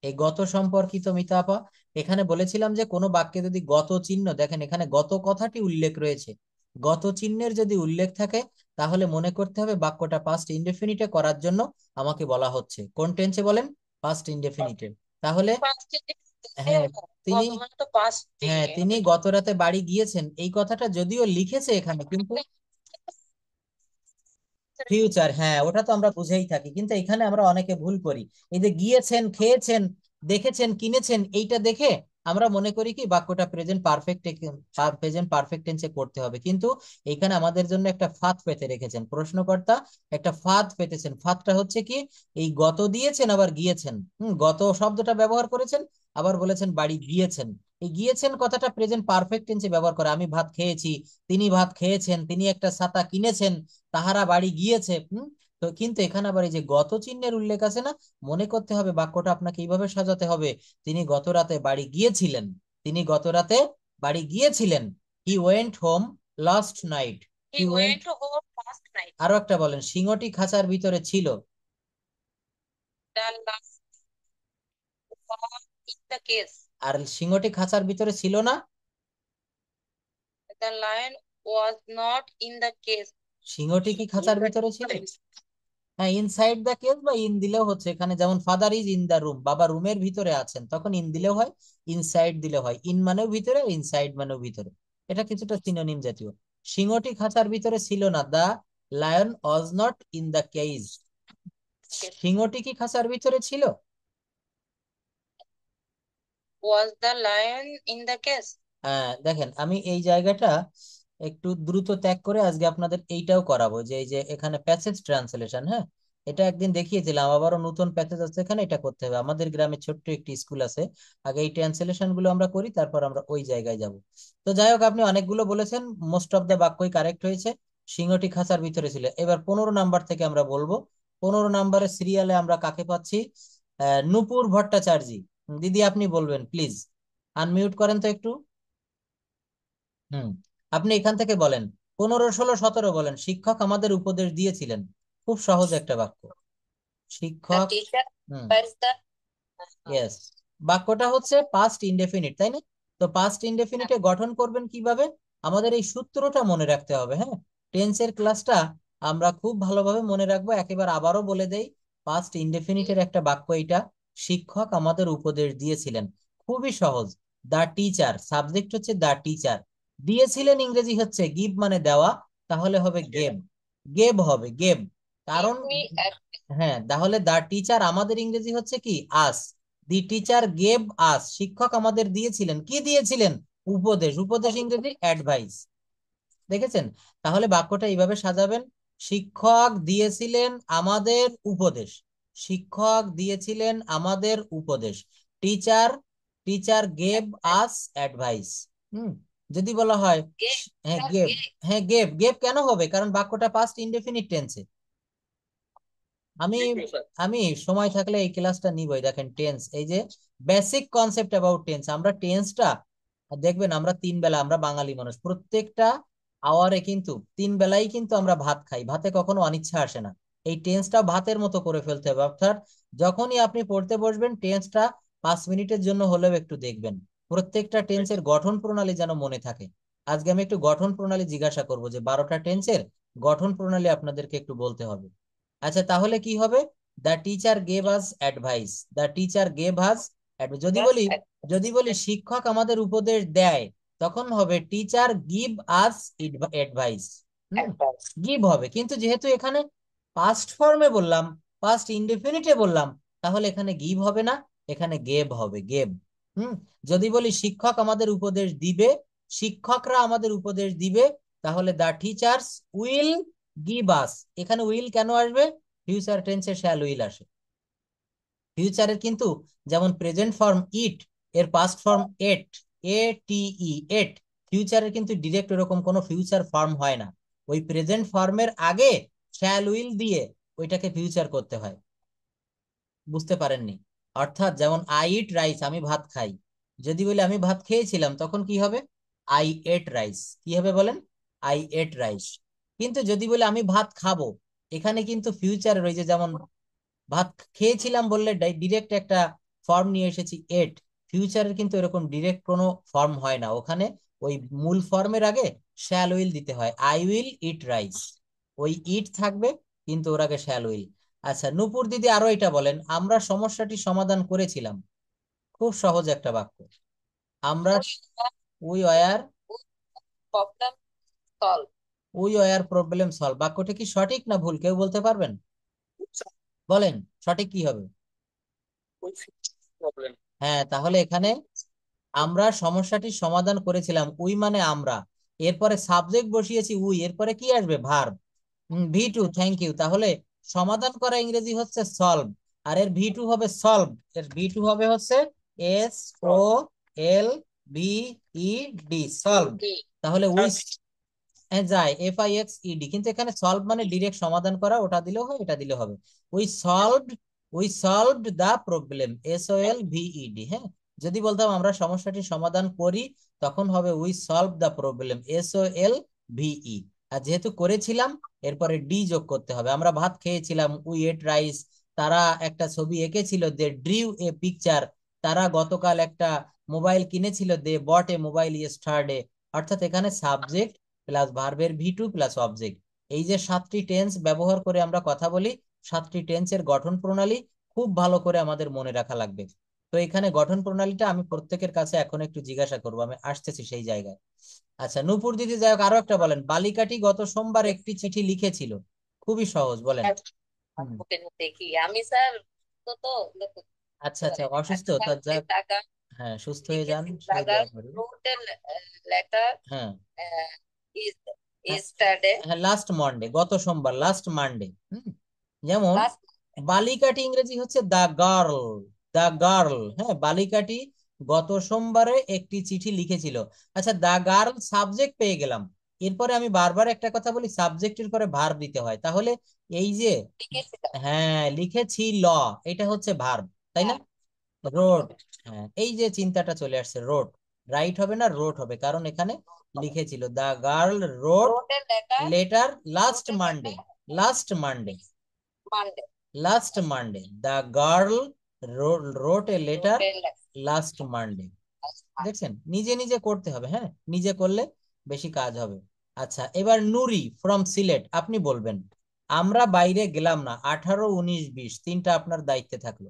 এই গত সম্পর্কিত মিতা আপা, এখানে বলেছিলাম যে কোনো বাক্যে যদি গত চিহ্ন, দেখেন এখানে গত কথাটি উল্লেখ রয়েছে, গত চিহ্নের যদি উল্লেখ থাকে, তাহলে মনে করতে হবে বাক্যটা পাস্ট ইনডেফিনিটে করার জন্য আমাকে বলা হচ্ছে। কোন টেন্সে বলেন? পাস্ট ইনডেফিনিটে। তাহলে
পাঁচ
হ্যাঁ, তিনি,
গত মানে তো পাঁচ
হ্যাঁ তিনি গত রাতে বাড়ি গিয়েছেন, এই কথাটা যদিও লিখেছে এখানে, কিন্তু ফিউচার, হ্যাঁ ওটা তো আমরা বুঝেই থাকি, কিন্তু এখানে আমরা অনেকে ভুল করি। এই যে গিয়েছেন, খেয়েছেন, দেখেছেন, কিনেছেন, এইটা দেখে আমরা মনে করি কি বাক্যটা প্রেজেন্ট পারফেক্ট, প্রেজেন্ট পারফেক্ট টেন্সে করতে হবে, কিন্তু এখানে আমাদের জন্য একটা ফাঁদ পেতে রেখেছেন প্রশ্নকর্তা, একটা ফাঁদ পেতেছেন। ফাঁদটা হচ্ছে কি, এই গত দিয়েছেন আবার গিয়েছেন, গত শব্দটা ব্যবহার করেছেন, আবার বলেছেন বাড়ি গিয়েছেন। এই গিয়েছেন কথাটা প্রেজেন্ট পারফেক্ট টেন্সে ব্যবহার করে, আমি ভাত খেয়েছি, তিনি ভাত খেয়েছেন, তিনি একটা ছাতা কিনেছেন, তাহারা বাড়ি গিয়েছে। তো কিন্তু এখানে আবার এই যে গত চিহ্নের উল্লেখ আছে না, মনে করতে হবে বাক্যটা আপনাকে এইভাবে সাজাতে হবে, তিনি গত রাতে বাড়ি গিয়েছিলেন, তিনি গত রাতে বাড়ি গিয়েছিলেন। He went home last night.
He
he went,
went home last night.
আরো একটা বলেন, সিংহটি খাঁচার ভিতরে ছিল।
The last was in the case.
আর সিংহটি খাঁচার ভিতরে ছিল না।
The lion was not in the case.
সিংহটি কি খাঁচার ভিতরে ছিল? হ্যাঁ, ইনসাইড দ্য কেস বা ইন দিলেও হচ্ছে, এখানে যেমন father is in the room, বাবা রুমের ভিতরে আছেন, তখন ইন দিলেও হয়, ইনসাইড দিলেও হয়। ইন মানেও ভিতরে, ইনসাইড মানেও ভিতরে, এটা কিছুটা সিনোনিম জাতীয়। সিংহটি খাঁচার ভিতরে ছিল না, the lion was not in the cage. সিংহটি কি খাঁচার ভিতরে ছিল?
Was the lion in the case.
হ্যাঁ, দেখেন আমি এই জায়গাটা একটু দ্রুত ত্যাগ করে আজকে আপনাদের এইটাও করাবো, যে এই যে এখানে প্যাসেজ ট্রান্সলেশন, হ্যাঁ এটা একদিন দেখিয়েছিলাম, আবারও নতুন প্যাসেজ আছে এখানে, এটা করতে হবে। আমাদের গ্রামে ছোট্ট একটি স্কুল আছে, আগে এই ট্রান্সলেশন গুলো আমরা করি, তারপর আমরা ওই জায়গায় যাব। তো যাই হোক, আপনি অনেকগুলো বলেছেন, মোস্ট অফ দা বাক্যই কারেক্ট হয়েছে। সিংহটি খাঁচার ভিতরে ছিল। এবার 15 নাম্বার থেকে আমরা বলবো। 15 নাম্বারের সিরিয়ালে আমরা কাকে পাচ্ছি? নূপুর ভট্টাচার্য। দিদি আপনি বলবেন প্লিজ, আনমিউট করেন তো একটু। হুম, আপনি এখান থেকে বলেন, 15, 16, 17 বলেন, শিক্ষক আমাদের উপদেশ দিয়েছিলেন। খুব সহজ একটা বাক্য,
দ্য
শিক্ষক।
Teacher
hmm,
was the.
Yes. বাক্যটা হচ্ছে পাস্ট ইনডেফিনিট, তাই না? তো পাস্ট ইনডেফিনিটে গঠন করবেন কিভাবে? আমাদের এই সূত্রটা মনে রাখতে হবে, হ্যাঁ। টেন্সের ক্লাসটা আমরা খুব ভালোভাবে মনে রাখবো। একেবারে আবারও বলে দেই, পাস্ট ইনডেফিনিটের একটা বাক্য এটা, শিক্ষক আমাদের উপদেশ দিয়েছিলেন। খুবই সহজ। দা টিচার, সাবজেক্ট হচ্ছে দা টিচার, দিয়েছিলেন ইংরেজি হচ্ছে গিভ মানে দেওয়া, তাহলে হবে গেভ, গেভ হবে গেভ।
গিভ
কারণ,
মি।
হ্যাঁ তাহলে দা টিচার আমাদের ইংরেজি হচ্ছে কি আস, দি টিচার গেভ আস, শিক্ষক আমাদের দিয়েছিলেন, কি দিয়েছিলেন? উপদেশ, উপদেশ ইংরেজি অ্যাডভাইস। দেখেছেন? তাহলে বাক্যটা এইভাবে সাজাবেন, শিক্ষক দিয়েছিলেন আমাদের উপদেশ, শিক্ষক দিয়েছিলেন আমাদের উপদেশ, teacher, teacher gave us advice. হুম, যদি বলা হয়, হ্যাঁ গেভ, হ্যাঁ গেভ, গেভ কেন হবে? কারণ বাক্যটা পাস্ট ইনডেফিনিট টেন্সে। আমি আমি সময় থাকলে এই ক্লাসটা নিবই। দেখেন টেন্স, এই যে বেসিক কনসেপ্ট অ্যাবাউট টেন্স, আমরা টেন্সটা দেখবেন, আমরা 3 বেলা, আমরা বাঙালি মানুষ প্রত্যেকটা আওয়ারে কিন্তু 3 বেলাই কিন্তু আমরা ভাত খাই, ভাতে কখনো অনিচ্ছা আসে না। এই টেন্সটা ভাতের মতো করে ফেলতে হবে, অর্থাৎ যখনই আপনি পড়তে বসবেন টেন্সটা 5 মিনিটের জন্য হলেও একটু দেখবেন, প্রত্যেকটা টেন্সের গঠন প্রণালী যেন মনে থাকে। আজকে আমি একটু গঠন প্রণালী জিজ্ঞাসা করব, যে 12টা টেন্সের গঠন প্রণালী আপনাদেরকে একটু বলতে হবে। আচ্ছা, তাহলে কি হবে? The teacher gave us advice, the teacher gave আস। যদি বলি, যদি বলি শিক্ষক আমাদের উপদেশ দেয়, তখন হবে teacher give us advice. Give হবে, কিন্তু যেহেতু এখানে পাস্ট ফর্মে বললাম, পাস্ট ইনডেফিনিটে বললাম, তাহলে এখানে গিভ হবে না, এখানে গেভ হবে, গেভ। হুম, যদি বলি শিক্ষক আমাদের উপদেশ দিবে, শিক্ষকরা আমাদের উপদেশ দিবে, তাহলে the teachers will give us. এখানে উইল কেন আসবে? ফিউচার টেন্সে শ্যাল উইল আসে। ফিউচারের কিন্তু, যেমন প্রেজেন্ট ফর্ম ইট, এর পাস্ট ফর্ম এট, এ টি ই, এট, ফিউচারের কিন্তু ডিরেক্ট এরকম কোনো ফিউচার ফর্ম হয় না, ওই প্রেজেন্ট ফর্মের আগে শ্যাল উইল দিয়ে ওইটাকে ফিউচার করতে হয়। বুঝতে পারেননি? অর্থাৎ যেমন আই ইট রাইস, আমি ভাত খাই, যদি বলি আমি ভাত খেয়েছিলাম তখন কি হবে? I ate rice. কি হবে বলেন? I ate rice. কিন্তু যদি বলি আমি ভাত খাবো, এখানে কিন্তু ফিউচার রয়েছে, যেমন ভাত খেয়েছিলাম বললে ডিরেক্ট একটা ফর্ম নিয়ে এসেছি এট। ফিউচারের কিন্তু এরকম ডিরেক্ট কোনো ফর্ম হয় না, ওখানে ওই মূল ফর্মের আগে শ্যাল উইল দিতে হয়। আই উইল ইট রাইস, ওই ইট থাকবে কিন্তু ওর আগে শ্যাল উইল। আচ্ছা নূপুর দিদি আরো এটা বলেন, আমরা সমস্যাটি সমাধান করেছিলাম। খুব সহজ একটা বাক্য, আমরা we were
problem solve.
We were problem solve. বাক্যটা কি সঠিক না ভুল, কেউ বলতে পারবেন? বলেন সঠিক কি হবে?
প্রবলেম।
হ্যাঁ, তাহলে এখানে আমরা সমস্যাটির সমাধান করেছিলাম, উই মানে আমরা, এরপরে সাবজেক্ট বসিয়েছি উই, এরপরে কি আসবে? Verb. V two, thank you. তাহলে সমাধান করা ইংরেজি হচ্ছে সলভ, আর এর ভি টু হবে সলভ। এর ভি টু হবে হচ্ছে S O L V E D, solve. তাহলে উই যায় F I X E D, কিন্তু এখানে সলভ মানে ডিরেক্ট সমাধান করা, ওটা দিলেও হয় এটা দিলেও হবে। We solved, we solved the problem, S O L V E D. হ্যাঁ, যদি বলতাম আমরা সমস্যাটি সমাধান করি, তখন হবে we solve the problem, S O L V E. আর যেহেতু করেছিলাম, এরপরে ডি যোগ করতে হবে। আমরা ভাত খেয়েছিলাম, উই এট রাইস। তারা একটা ছবি এঁকেছিল, দে ড্রিউ এ পিকচার। তারা গতকাল একটা মোবাইল কিনেছিল, দে বট এ মোবাইল ইয়েস্টারডে। অর্থাৎ এখানে সাবজেক্ট প্লাস ভার্বের ভি টু প্লাস অবজেক্ট, এই যে 7টি টেন্স ব্যবহার করে আমরা কথা বলি, 7টি টেন্সের গঠন প্রণালী খুব ভালো করে আমাদের মনে রাখা লাগবে। তো এখানে গঠন প্রণালীটা আমি প্রত্যেকের কাছে এখন একটু জিজ্ঞাসা করবো, আমি আসতেছি সেই জায়গায়। আচ্ছা নূপুর দিদি, যাই হোক আরো একটা বলেন, বালিকাটি গত সোমবার একটি চিঠি লিখেছিল। খুবই সহজ, বলেন। হুম,
দেখি আমি স্যার, তো তো দেখুন,
আচ্ছা আচ্ছা, অসুস্থ তো যাক,
টাকা
হ্যাঁ সুস্থ হয়ে যান,
লিখেছি,
সেই
টাকা
দোয়া করি।
রোড লেটার
হ্যাঁ হ্যাঁ
ইস্টারডে
হ্যাঁ, লাস্ট মানডে, গত সোমবার, লাস্ট মানডে। যেমন
লাস্ট।
বালিকাটি ইংরেজি হচ্ছে দা গার্ল, দা গার্ল। হ্যাঁ, বালিকাটি গত সোমবারে একটি চিঠি লিখেছিল। আচ্ছা, দা গার্ল সাবজেক্ট পেয়ে গেলাম, এরপরে আমি বারবার একটা কথা বলি, সাবজেক্টের পরে ভার্ব দিতে হয়। তাহলে এই যে,
লিখেছিলাম।
হ্যাঁ লিখেছিল, এটা হচ্ছে ভার্ব, তাই না?
হ্যাঁ,
রোড, হ্যাঁ এই যে চিন্তাটা চলে আসছে, রোড। রাইট হবে না, রোড হবে, কারণ এখানে লিখেছিল। দা গার্ল রোড
রোডের লেটার,
লেটার লাস্ট
রোডের
Monday,
letter
last Monday,
Monday,
last Monday. The girl wrote a letter
রোডের
লাস্ট মানডে।
লেটার।
দেখছেন, নিজে নিজে করতে হবে, হ্যাঁ নিজে করলে বেশি কাজ হবে। আচ্ছা, এবার নুরি ফ্রম সিলেট, আপনি বলবেন আমরা বাইরে গেলাম না, 18 19 20, তিনটা আপনার দায়িত্বে থাকলো।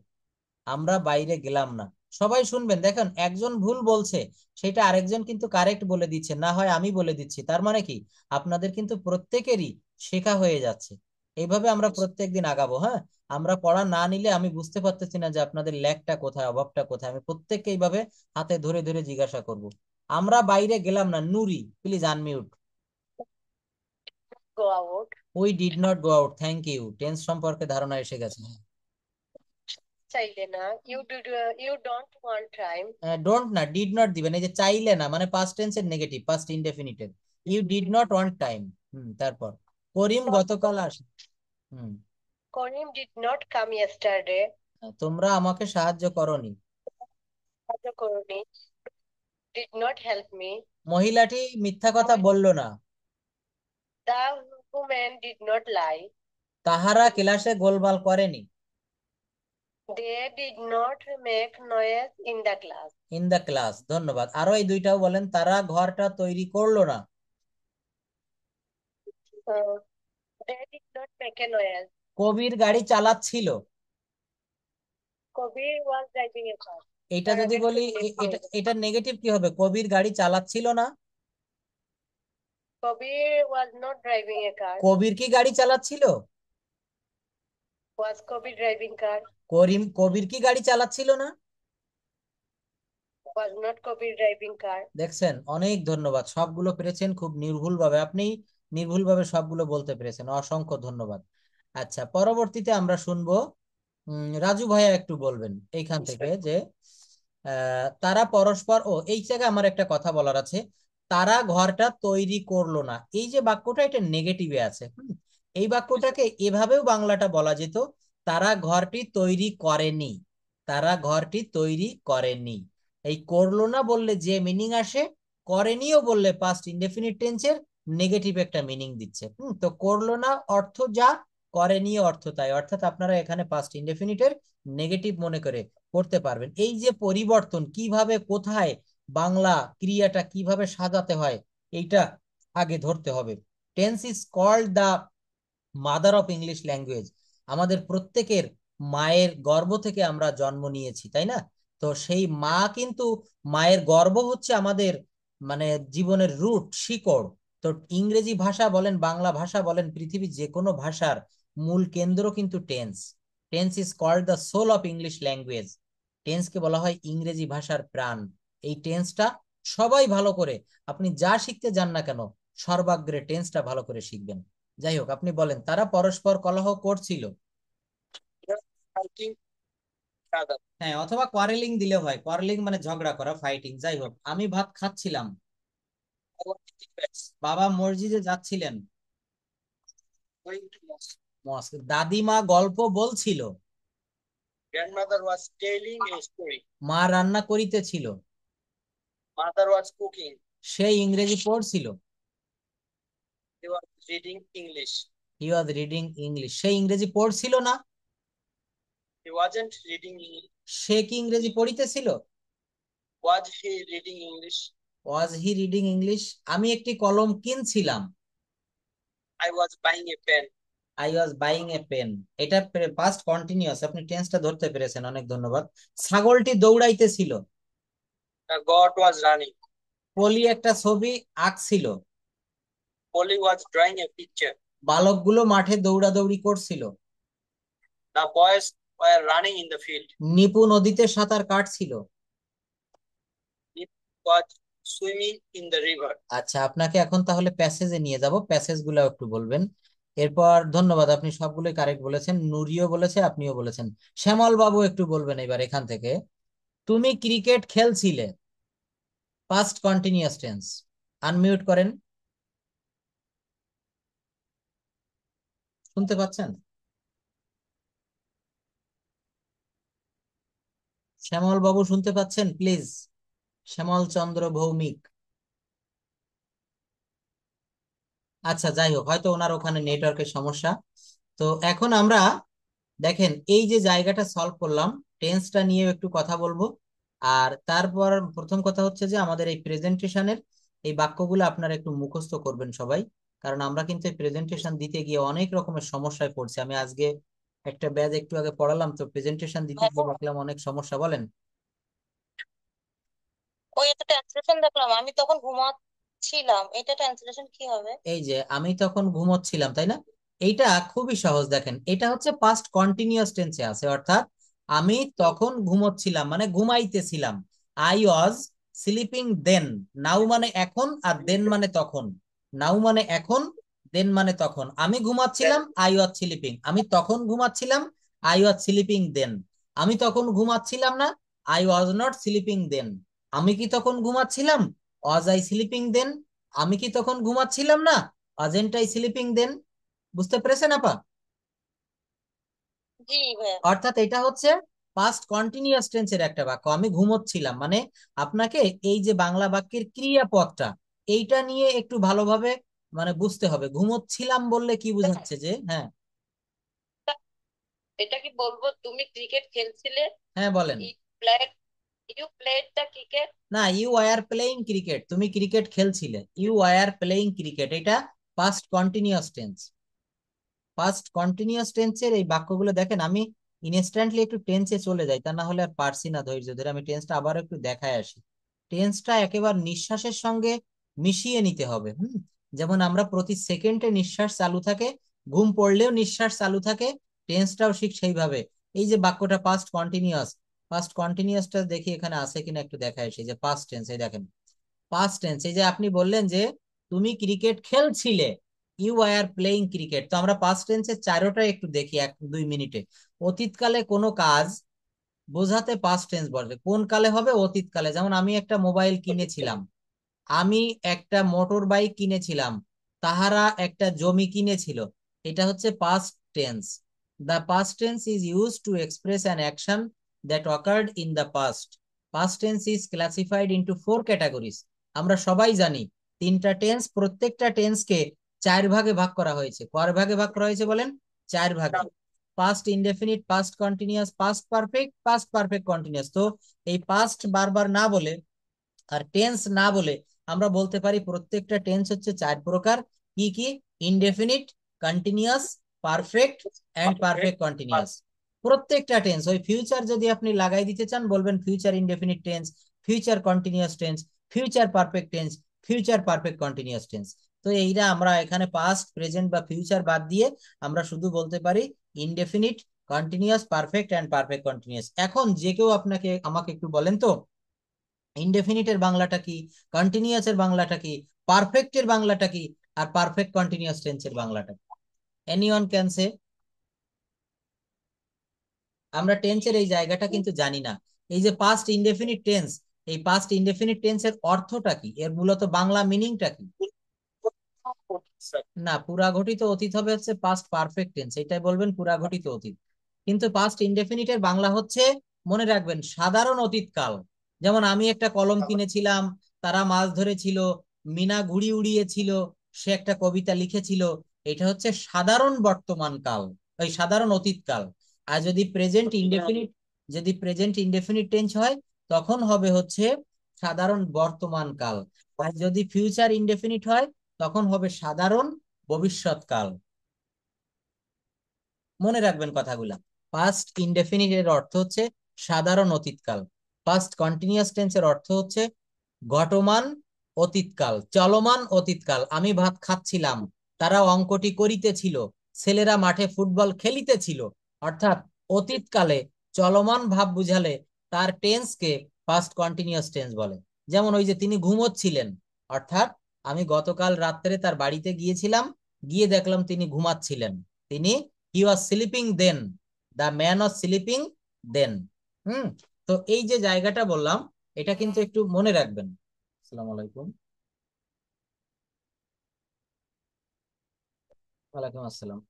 আমরা বাইরে গেলাম না, সবাই শুনবেন, দেখেন একজন ভুল বলছে, সেটা আরেকজন কিন্তু কারেক্ট বলে দিচ্ছে, না হয় আমি বলে দিচ্ছি, তার মানে কি আপনাদের কিন্তু প্রত্যেকেরই শেখা হয়ে যাচ্ছে। এইভাবে আমরা প্রত্যেকদিন আগাবো। হ্যাঁ, আমরা পড়া না নিলে আমি বুঝতে পারতেছি না যে আপনাদের ল্যাকটা কোথায়, অভাবটা কোথায়। আমি প্রত্যেককে এইভাবে হাতে ধরে ধরে জিজ্ঞাসা করব। আমরা বাইরে গেলাম না, Nuri please unmute.
Go out.
We did not go out, thank you, tense সম্পর্কে ধারণা এসে গেছে।
চাইলে না, you don't want time.
Don't না, ডিড নট দিবেন, এই যে চাইলে না মানে পাস্ট টেন্সের নেগেটিভ, পাস্ট ইনডেফিনিটের। You did not want time. তারপর করিম গতকাল আসে। হুম,
Karim did not come yesterday.
তোমরা আমাকে সাহায্য করনি।
সাহায্য করনি, ডিড নট হেল্প মি।
মহিলাটি মিথ্যা কথা বলল না।
The women did not lie.
তাহারা ক্লাসে গোলমাল করেনি।
They did not make noise in the class.
In the class, ধন্যবাদ। আরো এই দুইটাও বলেন, তারা ঘরটা তৈরি করলো না।
They did not make a noise.
Kabir গাড়ি চালাচ্ছিল।
Kabir was driving a car.
এটা
তার
যদি
আগে একটু
বলি
delete করে
এটা
দাও।
এটা নেগেটিভ কি হবে? কবির গাড়ি চালাচ্ছিল না।
কবির ওয়াজ নট ড্রাইভিং এ কার।
কবির কি গাড়ি চালাচ্ছিল?
ওয়াজ কবির ড্রাইভিং কার।
কবির কি গাড়ি চালাচ্ছিল না।
ওয়াজ নট কবির ড্রাইভিং কার।
দেখছেন, অনেক ধন্যবাদ, সবগুলো পেরেছেন খুব নির্ভুল ভাবে, আপনি নির্ভুল ভাবে সবগুলো বলতে পেরেছেন, অসংখ্য ধন্যবাদ। আচ্ছা, পরবর্তীতে আমরা শুনবো রাজু ভাইয়া একটু বলবেন এইখান থেকে যে তারা পরস্পর, ও এই জায়গায় আমার একটা কথা বলার আছে, তারা ঘরটা তৈরি করলো না, এই যে বাক্যটা এটা নেগেটিভে আছে। এই বাক্যটাকে এভাবেও বাংলাটা বলা যেত, তারা ঘরটি তৈরি করেনি, তারা ঘরটি তৈরি করেনি। এই করলো না বললে যে মিনিং আসে, করেনিও বললে পাস্ট ইনডেফিনিট টেন্সের নেগেটিভ একটা মিনিং দিচ্ছে। তো করলো না অর্থ যা, করেনি অর্থ তাই, অর্থাৎ আপনারা এখানে পাস্ট ইনডেফিনিটের নেগেটিভ মনে করে করতে পারবেন। এই যে পরিবর্তন কিভাবে কোথায় বাংলা ক্রিয়াটা কিভাবে সাজাতে হয়, এইটা আগে ধরতে হবে। Tense is called the mother of English language. আমাদের প্রত্যেকের মায়ের গর্ভ থেকে আমরা জন্ম নিয়েছি, তাই না? তো সেই মা কিন্তু, মায়ের গর্ভ হচ্ছে আমাদের মানে জীবনের রুট, শিকড়। তো ইংরেজি ভাষা বলেন, বাংলা ভাষা বলেন, পৃথিবীর যে কোনো ভাষার মূল কেন্দ্র কিন্তু tense. Tense is called the soul of English language. টেন্সকে বলা হয় ইংরেজি ভাষার প্রাণ। এই টেন্সটা সবাই ভালো করে, আপনি যা শিখতে যান না কেন, সর্বাগ্রে টেন্সটা ভালো করে শিখবেন। যাই হোক, আপনি বলেন, তারা পরস্পর কলহ করছিল।
ফাইটিং আদার।
হ্যাঁ, অথবা কোয়ারেলিং দিলে হয়, কোয়ারেলিং মানে ঝগড়া করা, ফাইটিং। যাই হোক, আমি ভাত খাচ্ছিলাম।
I was eating rice.
বাবা মসজিদে যাচ্ছিলেন।
Going to mosque.
মস্ক। দাদিমা গল্প বলছিল।
Grandmother was telling a story.
মা রান্না করিতেছিল।
Mother was cooking.
সে ইংরেজি পড়ছিল।
He was reading English.
He was reading English. সে ইংরেজি পড়ছিল না।
He wasn't reading English.
সে কি ইংরেজি পড়িতেছিল।
Was he reading English?
Was he reading English. আমি একটি কলম কিনছিলাম।
I was buying a pen.
I was buying a pen. এটা পাস্ট কন্টিনিউয়াস, আপনি টেন্সটা ধরতে পেরেছেন, অনেক ধন্যবাদ। ছাগলটি দৌড়াইতেছিল।
The goat was running.
পলি একটা ছবি আঁকছিল।
Polly was drawing a picture.
বালকগুলো মাঠে দৌড়াদৌড়ি করছিল।
The boys were running in the field.
Nipu নদীতে সাঁতার কাটছিল।
He was swimming in the river.
আচ্ছা, আপনাকে এখন তাহলে প্যাসেজে নিয়ে যাব, প্যাসেজ গুলো একটু বলবেন। এরপর ধন্যবাদ, আপনি সবগুলোই কারেক্ট বলেছেন, নুরিও বলেছে, আপনিও বলেছেন। শ্যামল বাবু একটু বলবেন এবার এখান থেকে। তুমি ক্রিকেট খেলছিলে, পাস্ট কন্টিনিউয়াস টেন্স। আনমিউট করেন। শুনতে পাচ্ছেন? শ্যামল বাবু শুনতে পাচ্ছেন? প্লিজ, শ্যামল চন্দ্র ভৌমিক। আচ্ছা, যাই হোক, হয়তো ওনার ওখানে নেটওয়ার্কের সমস্যা। তো এখন আমরা দেখেন এই যে জায়গাটা সলভ করলাম, টেন্সটা নিয়ে একটু কথা বলবো। আর তারপর প্রথম কথা হচ্ছে যে আমাদের এই প্রেজেন্টেশনের এই বাক্যগুলো আপনারা একটু মুখস্থ করবেন সবাই, কারণ আমরা কিন্তু এই প্রেজেন্টেশন দিতে গিয়ে অনেক রকমের সমস্যায় পড়ছি। আমি আজকে একটা ব্যাচ একটু আগে পড়ালাম, তো প্রেজেন্টেশন দিতে গিয়ে দেখলাম অনেক সমস্যা। বলেন।
ওই একটা ট্রান্সলেশন দেখলাম, আমি তখন ঘুমাচ্ছিলাম, এটা ট্রান্সলেশন কি হবে?
এই যে আমি তখন ঘুমোচ্ছিলাম, তাই না? এইটা খুবই সহজ, দেখেন এটা হচ্ছে পাস্ট কন্টিনিউয়াস টেন্সে আছে, অর্থাৎ আমি তখন ঘুমোচ্ছিলাম মানে ঘুমাইতেছিলাম। আই ওয়াজ স্লিপিং দেন। নাও মানে এখন, আর দেন মানে তখন। নাও মানে এখন, দেন মানে তখন। আমি ঘুমাচ্ছিলাম, আই ওয়াজ স্লিপিং। আমি তখন ঘুমাচ্ছিলাম, আই ওয়াজ স্লিপিং দেন। আমি তখন ঘুমাচ্ছিলাম না, আই ওয়াজ নট স্লিপিং দেন। আমি কি তখন ঘুমাচ্ছিলাম, ওয়াজ আই স্লিপিং দেন। আমি কি তখন ঘুমাচ্ছিলাম না, ওয়াজেন্ট আই স্লিপিং দেন। বুঝতে পেরেছেন আপা?
জি ভাইয়া।
অর্থাৎ এটা হচ্ছে পাস্ট কন্টিনিউয়াস টেন্সের একটা বাক্য, আমি ঘুমোচ্ছিলাম মানে। আপনাকে এই যে বাংলা বাক্যের ক্রিয়াপদটা, এইটা নিয়ে একটু ভালোভাবে মানে বুঝতে হবে। ঘুমোচ্ছিলাম বললে কি বোঝাচ্ছে যে, হ্যাঁ।
এটা কি বলবো তুমি ক্রিকেট খেলছিলে?
হ্যাঁ বলেন।
You played you played the cricket.
না, ইউ আর প্লেইং ক্রিকেট, তুমি ক্রিকেট খেলছিলে, ইউ আর প্লেইং ক্রিকেট, এটা past continuous tense. Past continuous টেন্সের এই বাক্যগুলো দেখেন, আমি ইনস্ট্যান্টলি একটু টেন্সে চলে যাই, তা না হলে আর পারছি না ধৈর্য ধরে। আমি টেন্সটা আবার একটু দেখায় আসি। টেন্সটা একেবারে নিঃশ্বাসের সঙ্গে মিশিয়ে নিতে হবে। যেমন আমরা প্রতি সেকেন্ডে নিঃশ্বাস চালু থাকে, ঘুম পড়লেও নিঃশ্বাস চালু থাকে, টেন্সটাও ঠিক সেইভাবে। এই যে বাক্যটা পাস্ট কন্টিনিউয়াস, পাস্ট কন্টিনিউয়াসটা দেখি এখানে আছে কিনা একটু দেখায় আসি। যে পাস্ট টেন্স, এই দেখেন পাস্ট টেন্স। এই যে আপনি বললেন যে তুমি ক্রিকেট খেলছিলে, ইউ আর প্লেইং ক্রিকেট। তো আমরা পাস্ট টেন্সের চারোটা একটু দেখি 1-2 মিনিটে। অতীতকালে কোনো কাজ বোঝাতে পাস্ট টেন্স বলে, কোন কালে হবে, অতীতকালে। যেমন আমি একটা মোবাইল কিনেছিলাম, আমি একটা মোটর বাইক কিনেছিলাম, তাহারা একটা জমি কিনেছিল, এটা হচ্ছে past tense. The past tense is use to express an action that occurred in the past. Past tense is classified into 4 categories. আমরা সবাই জানি তিনটা টেন্স, প্রত্যেকটা টেন্সকে 4 ভাগে ভাগ করা হয়েছে। কয় ভাগে ভাগ করা হয়েছে বলেন? 4 ভাগে। Past indefinite, past continuous, past perfect, past perfect continuous. তো এই পাস্ট বারবার না বলে আর টেন্স না বলে আমরা বলতে পারি প্রত্যেকটা টেন্স হচ্ছে 4 প্রকার। কি কি? Indefinite, continuous, perfect and perfect continuous. প্রত্যেকটা টেন্স, ওই ফিউচার যদি আপনি লাগাই দিতে চান বলবেন future indefinite tense, future continuous tense, future perfect tense, future perfect continuous tense. তো এইটা আমরা এখানে পাস্ট, প্রেজেন্ট বা ফিউচার বাদ দিয়ে আমরা শুধু বলতে পারি indefinite, continuous, perfect and perfect continuous. এখন যে কেউ আপনাকে আমাকে একটু বলেন তো ইনডেফিনিটের বাংলাটা কি, কন্টিনিউয়াস এর বাংলাটা কি, পারফেক্টের বাংলাটা কি, আর পারফেক্ট কন্টিনিউয়াস টেন্সের বাংলাটা কি? Anyone can say? আমরা টেন্সের এই জায়গাটা কিন্তু জানি না। এই যে পাস্ট ইনডেফিনিট টেন্স, এই পাস্ট ইনডেফিনিট টেন্সের অর্থটা কি, এর মূলত বাংলা মিনিংটা কি? না, পুরা ঘটিত অতীত হবে হচ্ছে পাস্ট পারফেক্ট টেন্স, এটাই বলবেন পুরা ঘটিত অতীত। কিন্তু পাস্ট ইনডেফিনিটের বাংলা হচ্ছে, মনে রাখবেন, সাধারণ অতীতকাল। যেমন আমি একটা কলম কিনেছিলাম, তারা মাছ ধরেছিল, মিনা ঘুড়ি উড়িয়েছিল, সে একটা কবিতা লিখেছিল। এটা হচ্ছে সাধারণ বর্তমান কাল, ওই সাধারণ অতীতকাল। আর যদি প্রেজেন্ট ইনডেফিনিট, যদি প্রেজেন্ট ইনডেফিনিট টেন্স হয় তখন হবে হচ্ছে সাধারণ বর্তমান কাল। আর যদি ফিউচার ইনডেফিনিট হয় তখন হবে সাধারণ ভবিষ্যৎকাল। মনে রাখবেন কথাগুলা। পাস্ট ইনডেফিনিট এর অর্থ হচ্ছে সাধারণ অতীতকাল। পাস্ট কন্টিনিউয়াস টেন্স এর অর্থ হচ্ছে ঘটমান অতীতকাল, চলমান অতীতকাল। আমি ভাত খাচ্ছিলাম, তারা অঙ্কটি করিতেছিল, ছেলেরা মাঠে ফুটবল খেলিতেছিল। অর্থাৎ অতীতকালে চলমান ভাব বুঝালে তার টেন্সকে পাস্ট কন্টিনিউয়াস টেন্স বলে। যেমন ওই যে তিনি ঘুমোচ্ছিলেন, অর্থাৎ আমি গতকাল রাত্রে তার বাড়িতে গিয়েছিলাম, গিয়ে দেখলাম তিনি ঘুমাচ্ছিলেন। তিনি, he was sleeping then, the man was sleeping then. হুম। তো এই যে জায়গাটা বললাম, এটা কিন্তু একটু মনে রাখবেন। আসসালামু আলাইকুম। ওয়ালাইকুম আসসালাম।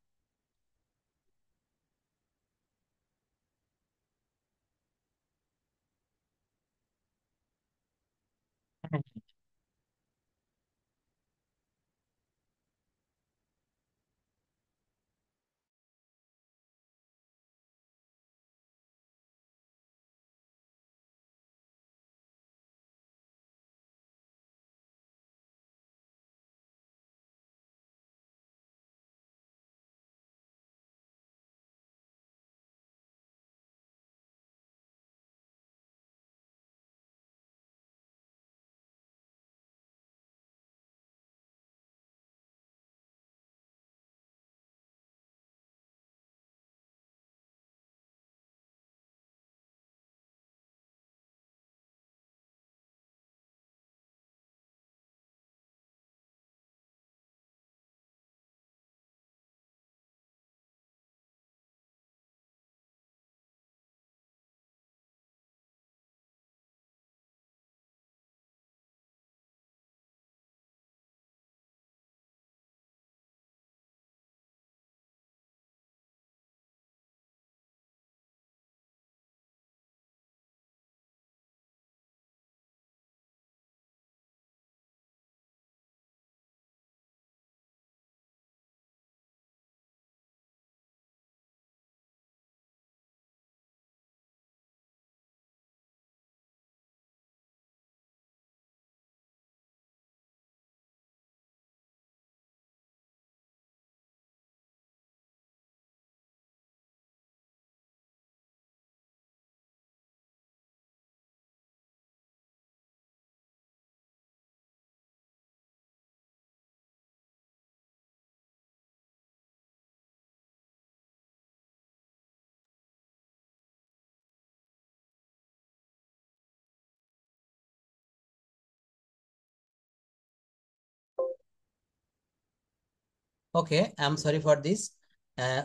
Okay, I am sorry for this.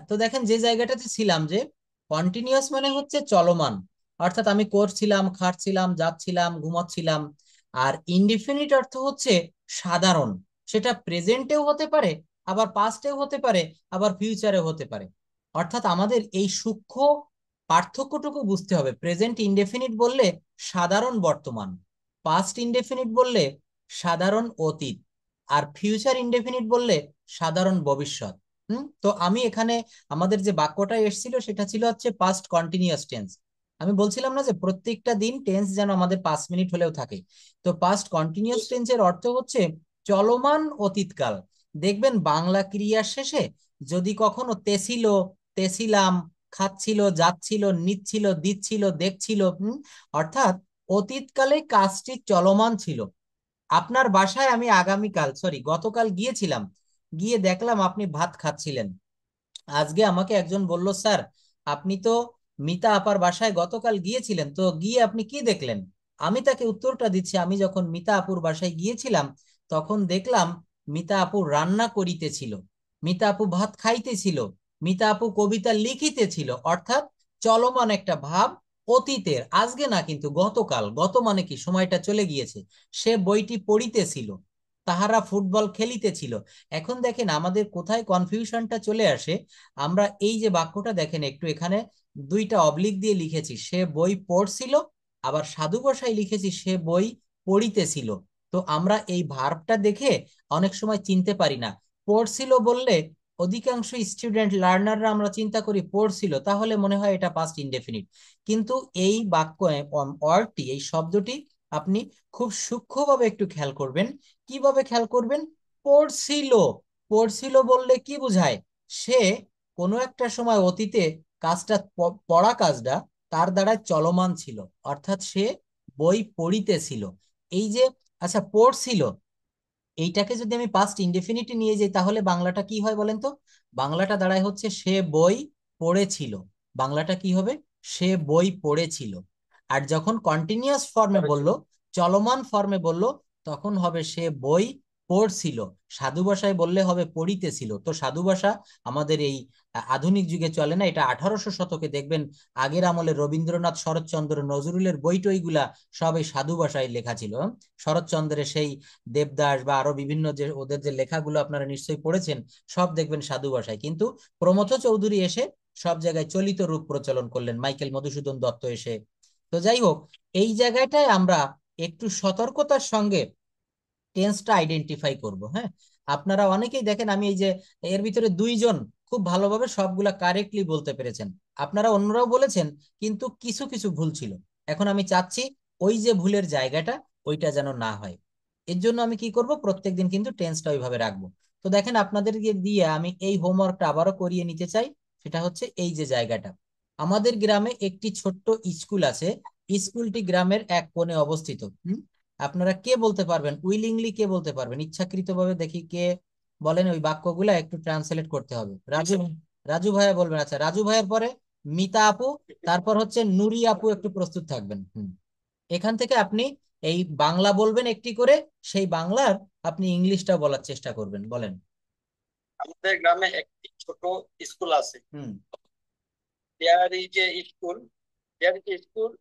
তো দেখেন যে জায়গাটাতে ছিলাম, যে কন্টিনিউয়াস মানে হচ্ছে চলমান, অর্থাৎ আমি করছিলাম, খাচ্ছিলাম, যাচ্ছিলাম, ঘুমাচ্ছিলাম। আর ইনডিফিনিট অর্থ হচ্ছে সাধারণ, সেটা প্রেজেন্টেও হতে পারে, আবার পাস্টেও হতে পারে, আবার ফিউচারেও হতে পারে। অর্থাৎ আমাদের এই সূক্ষ্ম পার্থক্যটুকু বুঝতে হবে। প্রেজেন্ট ইনডেফিনিট বললে সাধারণ বর্তমান, পাস্ট ইনডেফিনিট বললে সাধারণ অতীত, আর ফিউচার ইনডেফিনিট বললে সাধারণ ভবিষ্যৎ। তো আমি এখানে আমাদের যে বাক্যটা এসেছিল সেটা ছিল হচ্ছে পাস্ট কন্টিনিউয়াস টেন্স। আমি বলছিলাম না যে প্রত্যেকটা দিন টেন্স যেন আমাদের 5 মিনিট হলেও থাকে। তো পাস্ট কন্টিনিউয়াস টেন্সের অর্থ হচ্ছে চলমান অতীতকাল। দেখবেন বাংলা ক্রিয়ার শেষে যদি কখনো তেছিল, তেছিলাম, খাচ্ছিল, যাচ্ছিল, নিচ্ছিল, দিচ্ছিল, দেখছিল, অর্থাৎ অতীতকালে কাজটি চলমান ছিল। আপনার বাসায় আমি আগামীকাল, সরি গতকাল গিয়েছিলাম, গিয়ে দেখলাম আপনি ভাত খাচ্ছিলেন। আজকে আমাকে একজন বলল, স্যার আপনি তো মিতা আপার বাসায় গতকাল গিয়েছিলেন, তো গিয়ে আপনি কি দেখলেন? আমি তাকে উত্তরটা দিচ্ছি, আমি যখন মিতা আপুর বাসায় গিয়েছিলাম তখন দেখলাম মিতা আপু রান্না করিতেছিল, মিতা আপু ভাত খাইতেছিল, মিতা আপু কবিতা লিখিতেছিল। অর্থাৎ চলমান একটা ভাব, অতীতের, আজকে না কিন্তু গতকাল, গত মানে কি সময়টা চলে গিয়েছে। সে বইটি পড়িতেছিল, তাহারা ফুটবল খেলিতেছিল। এখন দেখেন আমাদের কোথায় কনফিউশনটা চলে আসে। আমরা এই যে বাক্যটা দেখেন একটু, এখানে দুইটা অবলিক দিয়ে লিখেছি, সে বই পড়ছিল, আবার সাধু ভাষায় লিখেছি সে বই পড়িতেছিল। তো আমরা এই ভার্বটা দেখে অনেক সময় চিনতে পারি না। পড়ছিল বললে অধিকাংশ স্টুডেন্ট লার্নাররা আমরা চিন্তা করি পড়ছিল, তাহলে মনে হয় এটা পাস্ট ইনডেফিনিট। কিন্তু এই বাক্য ওয়ার্ডটি, এই শব্দটি আপনি খুব সূক্ষ্মভাবে একটু খেয়াল করবেন। কিভাবে খেয়াল করবেন? পড়ছিল, পড়ছিল বললে কি বোঝায়? সে কোনো একটা সময় অতীতে কাজটা, পড়া কাজটা তার দ্বারা চলমান ছিল, অর্থাৎ সে বই পড়িতেছিল। এই যে, আচ্ছা পড়ছিল, এইটাকে যদি আমি পাস্ট ইনডেফিনিটে নিয়ে যাই তাহলে বাংলাটা কি হয় বলেন তো? বাংলাটা দাঁড়ায় হচ্ছে সে বই পড়েছিল। বাংলাটা কি হবে? সে বই পড়েছিল। আর যখন কন্টিনিউয়াস ফর্মে
করেছিল।
বললো, চলমান ফর্মে বললো, তখন হবে সে বই পড়ছিল। সাধু ভাষায় বললে হবে পড়িতেছিল। তো সাধু ভাষা আমাদের এই আধুনিক যুগে চলে না, এটা 1800 শতকে দেখবেন আগের আমলে রবীন্দ্রনাথ, শরৎচন্দ্র, নজরুলের বই টইগুলা সব এই সাধু ভাষায় লেখা ছিল। শরৎচন্দ্রের সেই দেবদাস বা আরো বিভিন্ন যে ওদের যে লেখাগুলো আপনারা নিশ্চয়ই পড়েছেন, সব দেখবেন সাধু ভাষায়। কিন্তু প্রমথ চৌধুরী এসে সব জায়গায় চলিত রূপ প্রচলন করলেন, মাইকেল মধুসূদন দত্ত এসে। তো যাই হোক, এই জায়গাটায় আমরা একটু সতর্কতার সঙ্গে টেন্সটা আইডেন্টিফাই করব। হ্যাঁ, আপনারা অনেকেই দেখেন, আমি এই যে এর ভিতরে দুইজন খুব ভালোভাবে সবগুলা কারেক্টলি বলতে পেরেছেন, আপনারা অন্যরাও বলেছেন, কিন্তু কিছু কিছু ভুল ছিল। এখন আমি চাচ্ছি ওই যে ভুলের জায়গাটা, ওইটা যেন না হয়। এর জন্য আমি কি করব, প্রত্যেকদিন কিন্তু টেন্সটা ওইভাবে রাখবো। তো দেখেন আপনাদেরকে দিয়ে আমি এই হোমওয়ার্কটা আবারও করিয়ে নিতে চাই। সেটা হচ্ছে এই যে জায়গাটা, আমাদের গ্রামে একটি ছোট্ট স্কুল আছে, স্কুলটি গ্রামের এক কোণে অবস্থিত। আপনারা কে বলতে পারবেন উইলিংলি, কে বলতে পারবেন ইচ্ছাকৃতভাবে? দেখি কে বলেন। ওই বাক্যগুলা একটু ট্রান্সলেট করতে হবে। রাজু, রাজু ভাইয়া বলবেন। আচ্ছা, রাজু ভাইয়ের পরে মিতা আপু, তারপর হচ্ছে নুরি আপু, একটু প্রস্তুত থাকবেন। এখান থেকে আপনি এই বাংলা বলবেন একটি করে, সেই বাংলার আপনি ইংলিশটা বলার চেষ্টা করবেন। বলেন।
আমাদের গ্রামে একটি ছোট স্কুল আছে।
হুম।
There is a school there is a school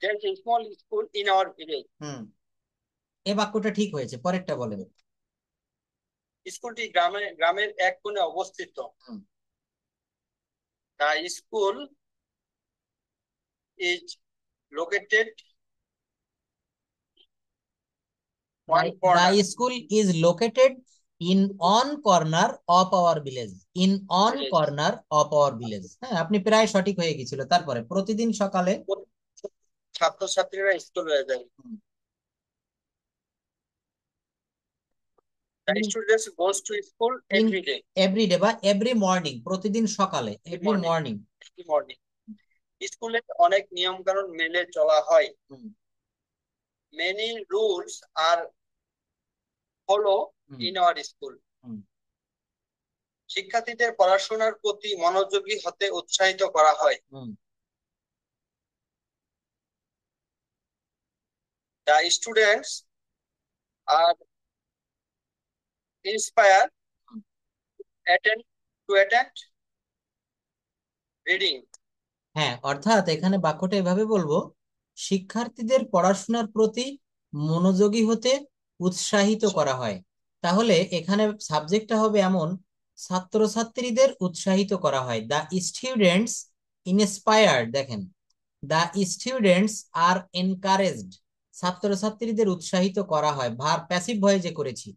there is a small school in our village.
হুম, এই বাক্যটা ঠিক হয়েছে, পরেরটা বলেন।
স্কুলটি গ্রামের এক কোণে অবস্থিত।
হুম।
The school is located one corner.
The school is located in on corner of our village. In on corner of our village. হ্যাঁ, আপনি প্রায় সঠিক হয়ে গেছিল। তারপরে প্রতিদিন সকালে।
ছাত্রছাত্রীরা স্কুল হয়ে যায়। The students goes to school
in
every day.
Every day বা এভরি মর্নিং, প্রতিদিন সকালে, every
Morning.
Morning.
Every morning. স্কুলে অনেক নিয়ম কানুন মেনে চলা হয়। Many rules are follow in our school. শিক্ষার্থীদের পড়াশোনার প্রতি মনোযোগী হতে উৎসাহিত করা হয়। The students are inspired to attend reading.
হ্যাঁ, অর্থাৎ এখানে বাক্যটা এভাবে বলবো, শিক্ষার্থীদের পড়াশোনার প্রতি মনোযোগী হতে উৎসাহিত করা হয়। তাহলে এখানে সাবজেক্টটা হবে এমন, ছাত্রছাত্রীদের উৎসাহিত করা হয়, দ্য স্টুডেন্টস ইন্সপায়ার্ড। দেখেন, দ্য স্টুডেন্টস আর এনকারেজড, ছাত্রছাত্রীদের উৎসাহিত করা হয়, প্যাসিভ ভয়েসে করেছি।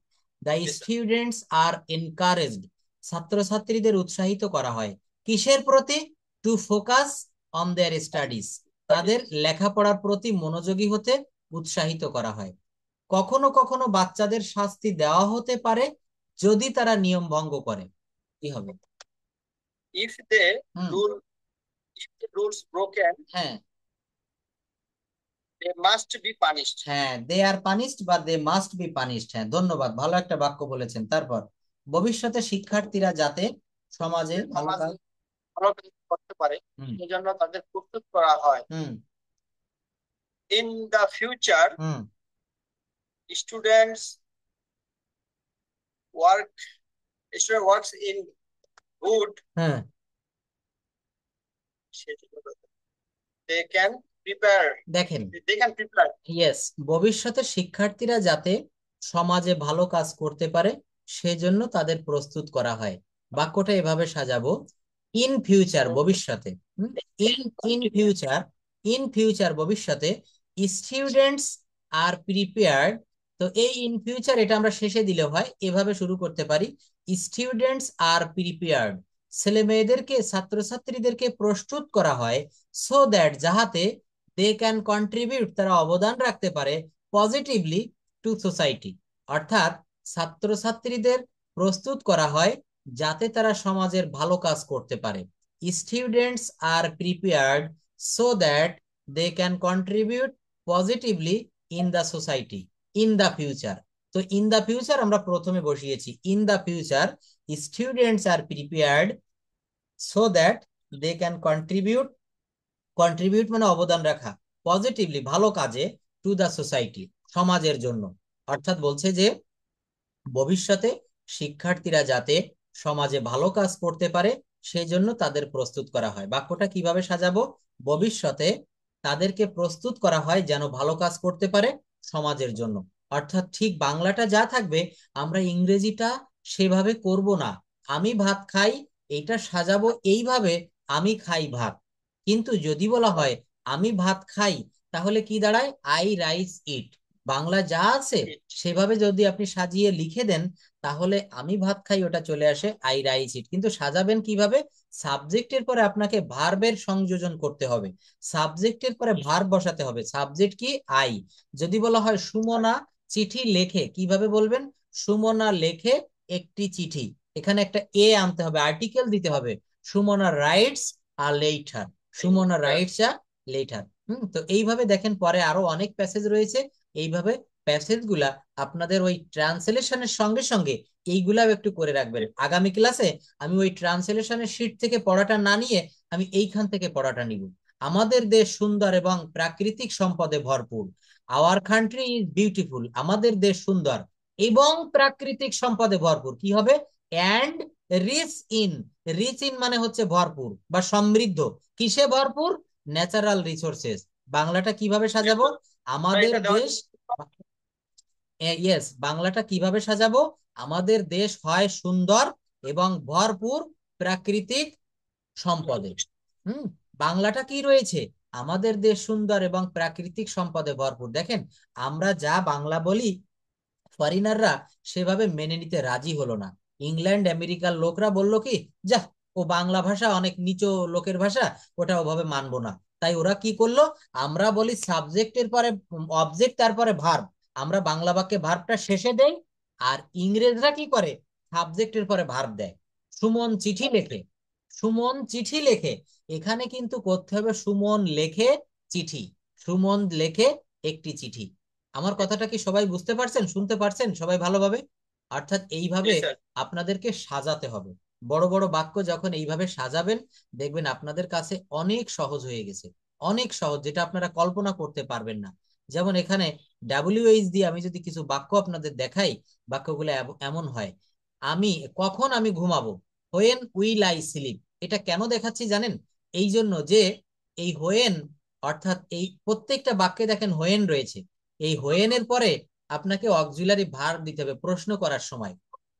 The
Yes, sir.
Students are encouraged, ছাত্রছাত্রীদের উৎসাহিত করা হয় কিসের প্রতি? To focus on their studies, তাদের লেখাপড়ার প্রতি মনোযোগী হতে উৎসাহিত করা হয়। কখনো কখনো বাচ্চাদের শাস্তি দেওয়া হতে পারে যদি তারা নিয়ম ভঙ্গ করে। কি হবে?
If they
hmm,
rule, if the rules broken,
হ্যাঁ
they must be punished.
হ্যাঁ, দে আর পানিশড বা দে মাস্ট বি পানিশড। হ্যাঁ, ধন্যবাদ, ভালো একটা বাক্য বলেছেন। তারপর, ভবিষ্যতে শিক্ষার্থীরা যাতে সমাজে ভালো
সমাজে
কাজ।
ভালো কাজ করতে পারে
হুম
সেজন্য তাদের প্রস্তুত করা হয়।
হুম
In the future,
hmm
students work student works in good,
হ্যাঁ,
they can prepare,
দেখেন,
they can prepare.
ইয়েস, ভবিষ্যতে শিক্ষার্থীরা যাতে সমাজে ভালো কাজ করতে পারে সেজন্য তাদের প্রস্তুত করা হয়। বাক্যটা এভাবে সাজাবো, ইন ফিউচার, ভবিষ্যতে। In in future, in future ভবিষ্যতে, স্টুডেন্টস আর প্রিপেয়ার্ড। তো এই ইন ফিউচার এটা আমরা শেষে দিলে হয়, এভাবে শুরু করতে পারি, স্টুডেন্টস আর প্রিপেয়ার্ড, ছেলে মেয়েদেরকে, ছাত্রছাত্রীদেরকে প্রস্তুত করা হয়, সো দ্যাট, যাহাতে, দে ক্যান কন্ট্রিবিউট, তারা অবদান রাখতে পারে, পজিটিভলি টু সোসাইটি, অর্থাৎ ছাত্রছাত্রীদের প্রস্তুত করা হয় যাতে তারা সমাজের ভালো কাজ করতে পারে। Students are prepared so that they can contribute positively in the society in the future. তো ইন দ্য ফিউচার আমরা প্রথমে বসিয়েছি, in the future students are prepared so that they can contribute, contribute মানে অবদান রাখা, পজিটিভলি ভালো কাজে, টু দ্য সোসাইটি সমাজের জন্য। অর্থাৎ বলছে যে ভবিষ্যতে শিক্ষার্থীরা যাতে সমাজে ভালো কাজ করতে পারে সেই জন্য তাদের প্রস্তুত করা হয়। বাক্যটা কিভাবে সাজাবো? ভবিষ্যতে তাদেরকে প্রস্তুত করা হয় যেন ভালো কাজ করতে পারে সমাজের জন্য। অর্থাৎ ঠিক বাংলাটা যা থাকবে, আমরা ইংরেজিটা সেভাবে করব না। আমি ভাত খাই, এটা সাজাবো এইভাবে, আমি খাই ভাত। কিন্তু যদি বলা হয় আমি ভাত খাই, তাহলে কি দাঁড়ায়? I rice eat. বাংলা যা আছে সেভাবে যদি আপনি সাজিয়ে লিখে দেন, তাহলে আমি ভাত খাই ওটা চলে আসে আই রাইস ইট। কিন্তু সাজাবেন কিভাবে? সাবজেক্টের পরে আপনাকে ভার্বের সংযোজন করতে হবে, সাবজেক্টের পরে ভার্ব বসাতে হবে। সাবজেক্ট কি? আই। যদি বলা হয় সুমনা চিঠি লেখে, কিভাবে বলবেন? সুমনা লেখে একটি চিঠি, এখানে একটা এ আনতে হবে, আর্টিকেল দিতে হবে। Sumana writes a letter, Sumana writes a letter. তো এইভাবে দেখেন, পরে আরো অনেক প্যাসেজ রয়েছে। এইভাবে প্যাসেজ গুলা আপনাদের ওই ট্রান্সলেশনের সঙ্গে সঙ্গে এইগুলাও একটু করে রাখবেন। আগামী ক্লাসে আমি ওই ট্রান্সলেশনের শীট থেকে পড়াটা না নিয়ে আমি এইখান থেকে পড়াটা নিব। আমাদের দেশ সুন্দর এবং প্রাকৃতিক সম্পদে ভরপুর। আওয়ার কান্ট্রি ইজ বিউটিফুল, আমাদের দেশ সুন্দর এবং প্রাকৃতিক সম্পদে ভরপুর। কি হবে? And rich in, rich in মানে হচ্ছে ভরপুর বা সমৃদ্ধ। কিসে ভরপুর? Natural resources. বাংলাটা কিভাবে সাজাবো? আমাদের দেশ, ইয়েস, বাংলাটা কিভাবে সাজাবো? আমাদের দেশ হয় সুন্দর এবং ভরপুর প্রাকৃতিক সম্পদে। হুম, বাংলাটা কি রয়েছে? আমাদের দেশ সুন্দর এবং প্রাকৃতিক সম্পদে ভরপুর। দেখেন, আমরা যা বাংলা বলি, ফরেনাররা সেভাবে মেনে নিতে রাজি হলো না। ইংল্যান্ড আমেরিকার লোকরা বলল কি, যা, ও বাংলা ভাষা অনেক নিচু লোকের ভাষা, ওটা ওভাবে মানবো না। তাই ওরা কি করলো, আমরা বলি সাবজেক্টের পরে অবজেক্ট, তারপরে ভার্ব, আমরা বাংলা বাক্যে ভার্বটা শেষে দেই। আর ইংরেজরা কি করে? সাবজেক্টের পরে ভার্ব দেয়। সুমন চিঠি লেখে, সুমন চিঠি লেখে, এখানে কিন্তু করতে হবে সুমন লেখে চিঠি, সুমন লেখে একটি চিঠি। আমার কথাটা কি সবাই বুঝতে পারছেন, শুনতে পারছেন সবাই ভালোভাবে? অর্থাৎ এইভাবে আপনাদেরকে সাজাতে হবে। বড় বড় বাক্য যখন এইভাবে সাজাবেন, দেখবেন আপনাদের কাছে অনেক সহজ হয়ে গেছে, অনেক সহজ, যেটা আপনারা কল্পনা করতে পারবেন না। যেমন এখানে WH দিয়ে আমি যদি কিছু বাক্য আপনাদের দেখাই, বাক্যগুলো এমন হয়, আমি কখন আমি ঘুমাবো, হোয়েন উইল আই স্লিপ। এটা কেন দেখাচ্ছি জানেন? এই জন্য যে এই হোয়েন, অর্থাৎ এই প্রত্যেকটা বাক্যে দেখেন হোয়েন রয়েছে, এই হোয়েন এর পরে আপনাকে অক্সিলারি ভার্ব দিতে হবে প্রশ্ন করার সময়।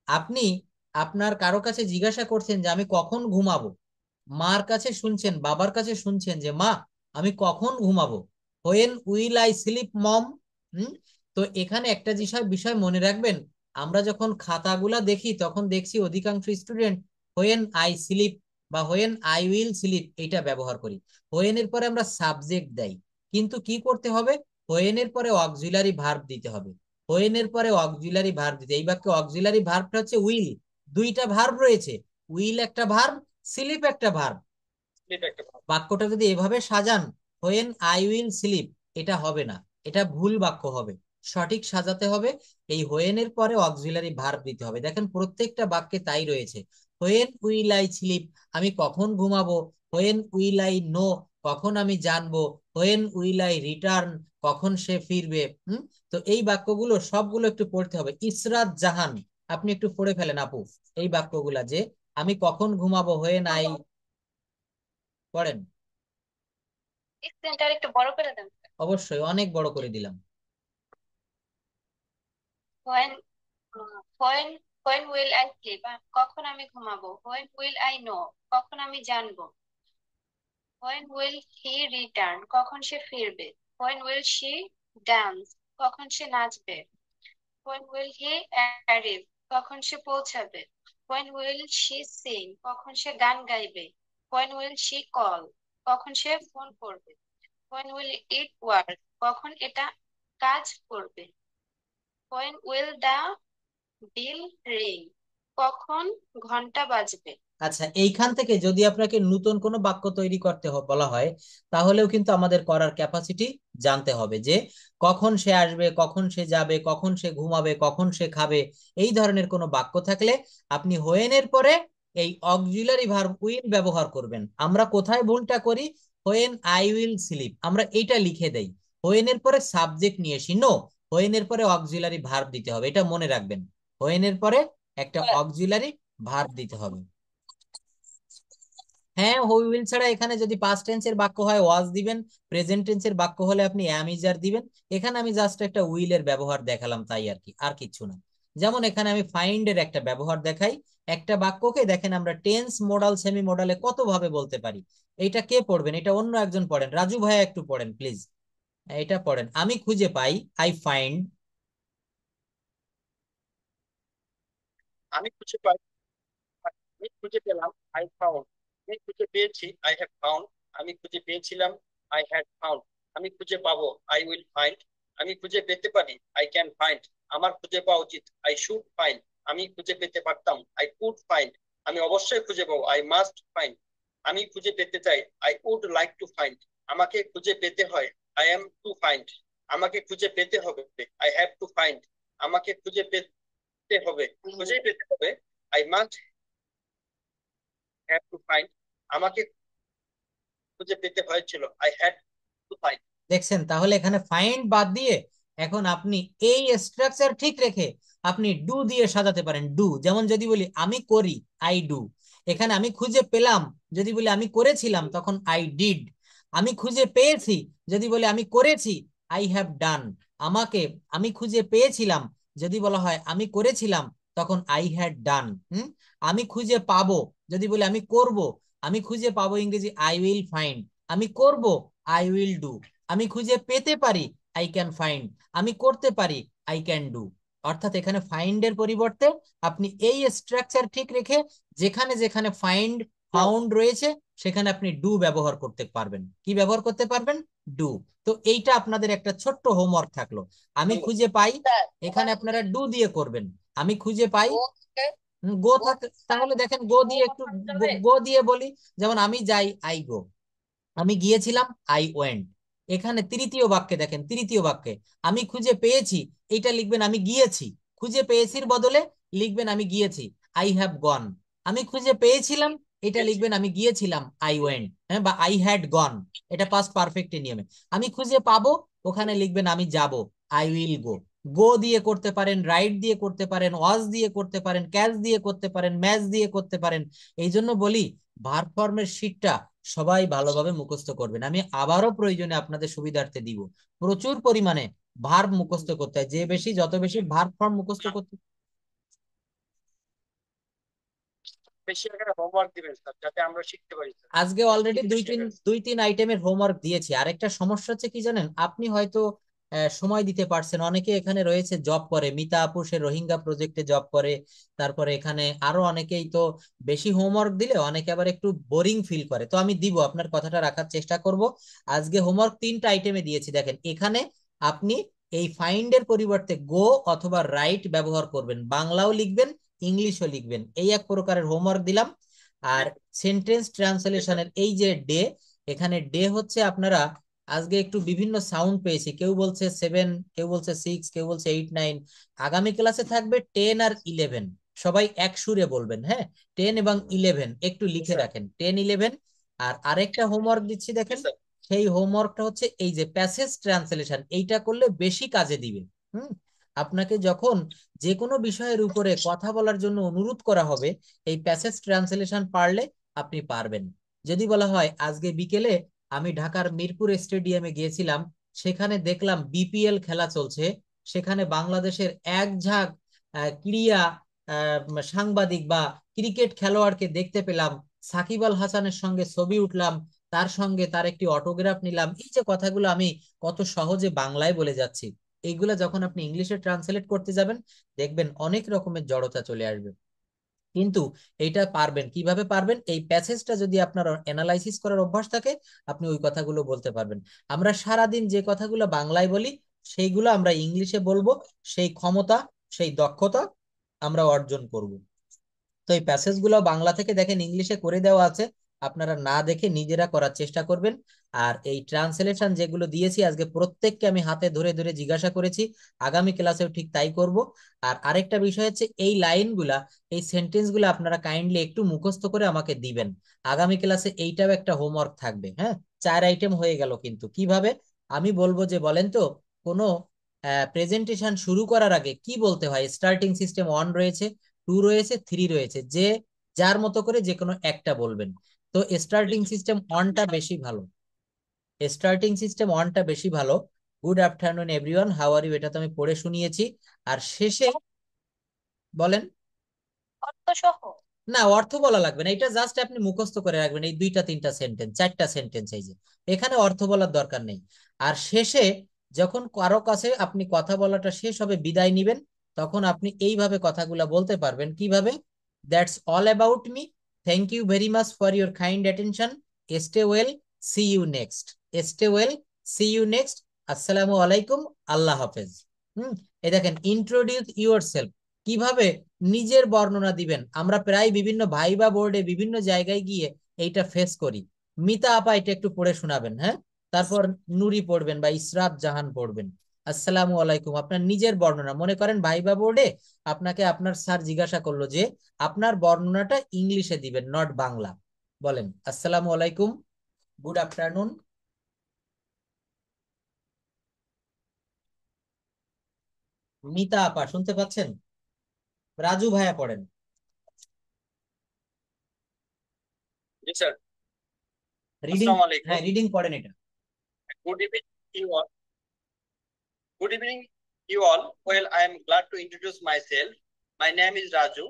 আপনি আপনার কারো কাছে জিজ্ঞাসা করছেন যে আমি কখন ঘুমাবো, মার কাছে শুনছেন, বাবার কাছে শুনছেন যে মা আমি কখন ঘুমাবো, হোয়েন উইল আই স্লিপ মম। তো এখানে একটা বিষয় বিষয় মনে রাখবেন, আমরা যখন খাতাগুলা দেখি তখন দেখছি অধিকাংশ স্টুডেন্ট হোয়েন আই স্লিপ বা হোয়েন আই উইল স্লিপ এটা ব্যবহার করি। হোয়েন এর পরে আমরা সাবজেক্ট দেই, কিন্তু কি করতে হবে, হোয়েন এর পরে অক্সিলারি ভার্ব দিতে হবে। হোয়েন এর পরে অক্সিলারি ভার্ব দিতে, এই বাক্যে অক্সিলারি ভার্বটা হচ্ছে উইল। দুইটা ভার্ব রয়েছে, উইল একটা ভার্ব, স্লিপ একটা ভার্ব। বাক্যটা যদি এভাবে সাজান হোয়েন আই উইল স্লিপ, এটা হবে না, এটা ভুল বাক্য হবে। সঠিক সাজাতে হবে, এই হোয়েন এর পরে অক্সিলারি ভার্ব দিতে হবে। দেখেন প্রত্যেকটা বাক্যে তাই রয়েছে। হোয়েন উইল আই স্লিপ, আমি কখন ঘুমাবো। হোয়েন উইল আই নো, কখন আমি জানবো। হোয়েন উইল আই রিটার্ন, কখন সে ফিরবে। তো এই বাক্যগুলো সবগুলো একটু পড়তে হবে। ইসরাত জাহান, আপনি একটু পড়ে ফেলেন আপু এই বাক্যগুলা, যে আমি কখন ঘুমাবো, হোয়েন আই, পড়েন।
স্ক্রিনটা একটু বড় করে দেন।
অবশ্যই অনেক বড় করে দিলাম।
When when when will I sleep, কখন আমি ঘুমাবো। হোয়েন উইল আই নো, কখন আমি জানবো। হোয়েন উইল হি রিটার্ন, কখন সে ফিরবে। হোয়েন উইল শি ডান্স, কখন সে নাচবে। হোয়েন উইল হি অ্যারিভ, কখন সে পৌঁছাবে। হোয়েন উইল শি সিং, কখন সে গান গাইবে। হোয়েন উইল শি কল, কখন সে ফোন করবে। হোয়েন উইল ইট ওয়ার্ক, কখন এটা কাজ করবে। When will the bell ring, কখন ঘন্টা বাজবে।
আচ্ছা, এইখান থেকে যদি আপনাকে নতুন কোনো বাক্য তৈরি করতে বলা হয়, তাহলেও কিন্তু আমাদের করার ক্যাপাসিটি জানতে হবে, যে কখন সে আসবে, কখন সে যাবে, কখন সে ঘুমাবে, কখন সে খাবে। এই ধরনের কোনো বাক্য থাকলে আপনি হোয়েন এর পরে এই অক্সিলারি ভার্ব উইল ব্যবহার করবেন। আমরা কোথায় ভুলটা করি, হোয়েন আই উইল স্লিপ আমরা এইটা লিখে দেই, হোয়েন এর পরে সাবজেক্ট নিয়ে এসি। নো, হোয়েন এর পরে অক্সিলারি ভার্ব দিতে হবে, এটা মনে রাখবেন। হোয়েন এর পরে একটা অক্সিলারি ভার্ব দিতে হবে। হ্যাঁ, হুই উইল ছাড়া এখানে যদি পাস্ট টেন্সের বাক্য হয় ওয়াজ দিবেন, প্রেজেন্ট টেন্সের বাক্য হলে আপনি অ্যাম ইজ আর দিবেন। এখানে আমি জাস্ট একটা উইল এর ব্যবহার দেখালাম, তাই আর কি, আর কিচ্ছু না। যেমন এখানে আমি ফাইন্ড এর একটা ব্যবহার দেখাই। একটা বাক্যকে দেখেন আমরা টেন্স, মডাল, সেমি মডালে কত ভাবে বলতে পারি। এটা কে পড়বেন, এটা অন্য একজন পড়েন, রাজু ভাইয়া একটু পড়েন প্লিজ। এটা পড়েন, আমি খুঁজে পাই, আই ফাইন্ড।
আমি খুঁজে পাই, আমি খুঁজে পেলাম, আই ফাউন্ড। আমি খুঁজে পেয়েছি, আই হ্যাভ ফাউন্ড। আমি খুঁজে পেয়েছিলাম, আই হ্যাড ফাউন্ড। আমি খুঁজে পাবো, আই উইল ফাইন্ড। আমি খুঁজে পেতে পারি, আই ক্যান ফাইন্ড। আমার খুঁজে পাওয়া উচিত, আই শুড ফাইন্ড। আমি খুঁজে পেতে পারতাম, আই কুড ফাইন্ড। আমি অবশ্যই খুঁজে পাবো, আই মাস্ট ফাইন্ড। আমি খুঁজে পেতে চাই, I would like to find. আমাকে খুঁজে পেতে হয়, আই এম টু ফাইন্ড। আমাকে খুঁজে পেতে হবে, আই হ্যাভ টু ফাইন্ড। আমাকে খুঁজে পেতে হবে, খুঁজেই পেতে হবে, I must have to find. আমাকে খুঁজে পেতে হয়েছিল, আই হ্যাড টু ফাইন্ড।
দেখছেন, তাহলে এখানে ফাইন্ড বাদ দিয়ে এখন আপনি এই স্ট্রাকচার ঠিক রেখে আপনি ডু দিয়ে সাজাতে পারেন। ডু, যেমন যদি বলি আমি করি, আই ডু। এখানে আমি খুঁজে পেলাম, যদি বলি আমি করেছিলাম, তখন আই ডিড। আমি খুঁজে পেয়েছি, যদি বলি আমি করেছি, আই হ্যাভ ডান। আমাকে, আমি খুঁজে পেয়েছিলাম, যদি বলা হয় আমি করেছিলাম, তখন আই হ্যাড ডান। আমি খুঁজে পাবো, যদি বলি আমি করব, আমি খুঁজে পাবো ইংরেজি আই উইল ফাইন্ড। আমি করব, আই উইল ডু। আমি খুঁজে পেতে পারি, আই ক্যান ফাইন্ড। আমি করতে পারি, আই ক্যান ডু। অর্থাৎ এখানে ফাইন্ড এর পরিবর্তে আপনি এই স্ট্রাকচার ঠিক রেখে যেখানে যেখানে ফাইন্ড, ফাউন্ড রয়েছে সেখানে আপনি ডু ব্যবহার করতে পারবেন। কি ব্যবহার করতে পারবেন, ডু। তো এইটা আপনাদের একটা ছোট্ট হোমওয়ার্ক থাকলো। আমি খুঁজে পাই, এখানে আপনারা ডু দিয়ে করবেন। আমি খুঁজে পাই, গো থাকে, তাহলে দেখেন গো দিয়ে একটু, গো দিয়ে বলি, যেমন আমি যাই, আই গো। আমি গিয়েছিলাম, আই ওয়েন্ট। এখানে তৃতীয় বাক্যে দেখেন, তৃতীয় বাক্যে আমি খুঁজে পেয়েছি, এটা লিখবেন আমি গিয়েছি। খুঁজে পেয়েছির বদলে লিখবেন আমি গিয়েছি, আই হ্যাভ গন। আমি খুঁজে পেয়েছিলাম, এটা লিখবেন আমি গিয়েছিলাম, আই ওয়েন্ট। হ্যাঁ, বা আই হ্যাড গন, এটা পাস্ট পারফেক্টের নিয়মে। আমি খুঁজে পাবো, ওখানে লিখবেন আমি যাব, আই উইল গো। গো দিয়ে করতে পারেন, রাইট দিয়ে করতে পারেন, ওয়াজ দিয়ে করতে পারেন, ক্যাচ দিয়ে করতে পারেন, ম্যাচ দিয়ে করতে পারেন। এই জন্য বলি ভার্ব ফর্মের শীটটা সবাই ভালোভাবে মুখস্থ করবেন। আমি আবারও প্রয়োজনে আপনাদের সুবিধার্থে দিব, প্রচুর পরিমাণে ভার্ব মুখস্থ করতে হয়, যে বেশি যত বেশি ভার্ব ফর্ম মুখস্থ করতে।
বেশি আকারে হোমওয়ার্ক দিবেন স্যার, যাতে আমরা শিখতে পারি স্যার।
আজকে অলরেডি
কি
দুই
বেশি
তিন
আকারে?
দুই তিন আইটেমের হোমওয়ার্ক দিয়েছি। আরেকটা সমস্যা হচ্ছে কি জানেন, আপনি হয়তো সময় দিতে পারছেন, অনেকে এখানে রয়েছে জব করে, মিতা আপু সে রোহিঙ্গা প্রজেক্টে জব করে, তারপরে এখানে আরো অনেকেই তো বেশি হোমওয়ার্ক দিলে অনেকে আবার একটু বোরিং ফিল করে। তো আমি দিব, আপনার কথাটা রাখার চেষ্টা করব। আজকে হোমওয়ার্ক তিনটা আইটেমে দিয়েছি, দেখেন এখানে আপনি এই ফাইন্ড এর পরিবর্তে গো অথবা রাইট ব্যবহার করবেন, বাংলাও লিখবেন ইংলিশও লিখবেন, এই এক প্রকারের হোমওয়ার্ক দিলাম। আর সেন্টেন্স
জি স্যার।
ট্রান্সলেশনের এই যে ডে, এখানে ডে হচ্ছে আপনারা আজকে একটু বিভিন্ন সাউন্ড পেয়েছি, কেউ বলছে 7, কেউ বলছে 6, কেউ বলছে 8, 9। আগামী ক্লাসে থাকবে 10 আর 11, সবাই এক সুরে বলবেন, হ্যাঁ। 10 এবং 11 একটু
জি
লিখে
স্যার।
রাখেন, 10, 11। আর আরেকটা হোমওয়ার্ক দিচ্ছি
জি
দেখেন,
স্যার।
সেই হোমওয়ার্কটা হচ্ছে এই যে প্যাসেজ ট্রান্সলেশন, এইটা করলে বেশি কাজে দিবে। হুম। আপনাকে যখন যে কোনো বিষয়ের উপরে কথা বলার জন্য অনুরোধ করা হবে, এই প্যাসেজ ট্রান্সলেশন পারলে আপনি পারবেন। যদি বলা হয় আজকে বিকেলে আমি ঢাকার মিরপুর স্টেডিয়ামে গিয়েছিলাম, সেখানে দেখলাম বিপিএল খেলা চলছে, সেখানে বাংলাদেশের এক ঝাঁক ক্রীড়া সাংবাদিক বা ক্রিকেট খেলোয়াড়কে দেখতে পেলাম, সাকিব আল হাসানের সঙ্গে ছবি উঠলাম, তার সঙ্গে তার একটি অটোগ্রাফ নিলাম, এই যে কথাগুলো আমি কত সহজে বাংলায় বলে যাচ্ছি, এইগুলা যখন আপনি ইংলিশে ট্রান্সলেট করতে যাবেন, দেখবেন অনেক রকমের জড়তা চলে আসবে। কিন্তু এইটা পারবেন, কিভাবে পারবেন, এই প্যাসেজটা যদি আপনার অ্যানালাইসিস করার অভ্যাস থাকে, আপনি ওই কথাগুলো বলতে পারবেন। আমরা সারাদিন যে কথাগুলো বাংলায় বলি, সেইগুলো আমরা ইংলিশে বলবো, সেই ক্ষমতা, সেই দক্ষতা আমরা অর্জন করব। তো এই প্যাসেজ গুলো বাংলা থেকে দেখেন ইংলিশে করে দেওয়া আছে, আপনারা না দেখে নিজেরা করার চেষ্টা করবেন। আর এই ট্রান্সলেশন যেগুলো দিয়েছি আজকে প্রত্যেককে আমি হাতে ধরে ধরে জিজ্ঞাসা করেছি, আগামী ক্লাসেও ঠিক তাই করব। আর আরেকটা বিষয় হচ্ছে এই লাইনগুলা, এই সেন্টেন্স গুলা আপনারা কাইন্ডলি একটু মুখস্থ করে আমাকে দিবেন। আগামী ক্লাসে এইটাও একটা হোমওয়ার্ক থাকবে, হ্যাঁ। 4 আইটেম হয়ে গেল, কিন্তু কিভাবে আমি বলবো যে বলেন তো, কোনো প্রেজেন্টেশন শুরু করার আগে কি বলতে হয়? স্টার্টিং সিস্টেম 1 রয়েছে, 2 রয়েছে, 3 রয়েছে, যে যার মতো করে যে কোনো একটা বলবেন। তো স্টার্টিং সিস্টেম 1টা বেশি ভালো, স্টার্টিং সিস্টেম 1টা বেশি ভালো। Good afternoon everyone, how are you, এটা তো আমি পড়ে শুনিয়েছি। আর শেষে বলেন।
অর্থ সহ।
না, অর্থ বলা লাগবে না, এটা জাস্ট আপনি মুখস্থ করে রাখবেন, এই 2টা 3টা সেন্টেন্স, 4টা সেন্টেন্স, এই যে এখানে অর্থ বলার দরকার নেই। আর শেষে যখন কারো কাছে আপনি কথা বলাটা শেষ হবে, বিদায় নিবেন, তখন আপনি এইভাবে কথাগুলা বলতে পারবেন, কিভাবে? That's all about me, thank you very much for your kind attention, stay well, see you next, stay well, see you next, আসসালামু আলাইকুম, আল্লাহ হাফেজ। হুম। এই দেখেন, ইন্ট্রোডিউস ইউর সেলফ, কিভাবে নিজের বর্ণনা দিবেন। আমরা প্রায় বিভিন্ন ভাইবা বোর্ডে বিভিন্ন জায়গায় গিয়ে এইটা ফেস করি। মিতা আপা এটা একটু পড়ে শোনাবেন, হ্যাঁ। তারপর নুরি পড়বেন বা ইসরাত জাহান পড়বেন। আসসালামু আলাইকুম, আপনার নিজের বর্ণনা, মনে করেন ভাইবা বোর্ডে আপনাকে আপনার স্যার জিজ্ঞাসা করলো যে আপনার বর্ণনাটা ইংলিশে দিবেন, নট বাংলা। বলেন আসসালামু আলাইকুম, গুড আফটারনুন। মিতা আপা শুনতে পাচ্ছেন? রাজু ভাইয়া পড়েন।
জি স্যার।
রিডিং,
আসসালামু
হ্যাঁ
আলাইকুম।
রিডিং পড়েন এটা।
Good evening you all. Good evening, you all. Well, I am glad to introduce myself. My name is Raju.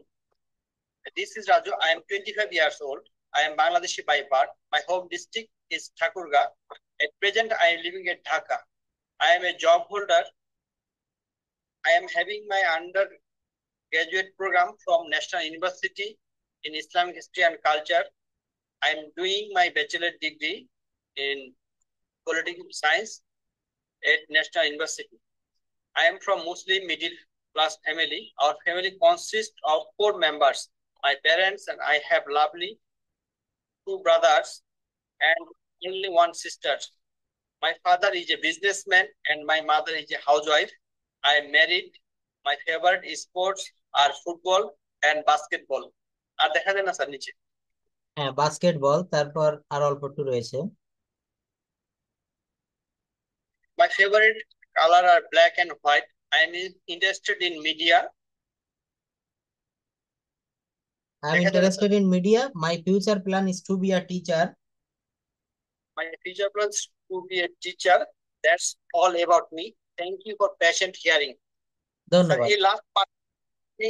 This is Raju. I am 25 years old. I am Bangladeshi by birth. My home district is Thakurga. At present, I am living at Dhaka. I am a job holder. I am having my undergraduate program from National University in Islamic History and Culture. I am doing my bachelor degree in political science at National University. I am from Muslim middle class family. Our family consists of 4 members. My parents and I have lovely 2 brothers and only one sister. My father is a businessman and my mother is a housewife. I am married. My favorite sports are football and basketball. আর দেখা যায় না স্যার নিচে?
হ্যাঁ, বাস্কেটবল, তারপর আর অল্প একটু রয়েছে।
My favorite color are black and white. I am interested in media.
I am
দেখা যায় না sir?
interested in media. My future plan is to be a teacher.
My future plans to be a teacher. That's all about me. Thank you for patient hearing. Sir
ধন্যবাদ।
এই লাস্ট পার্ট আপনি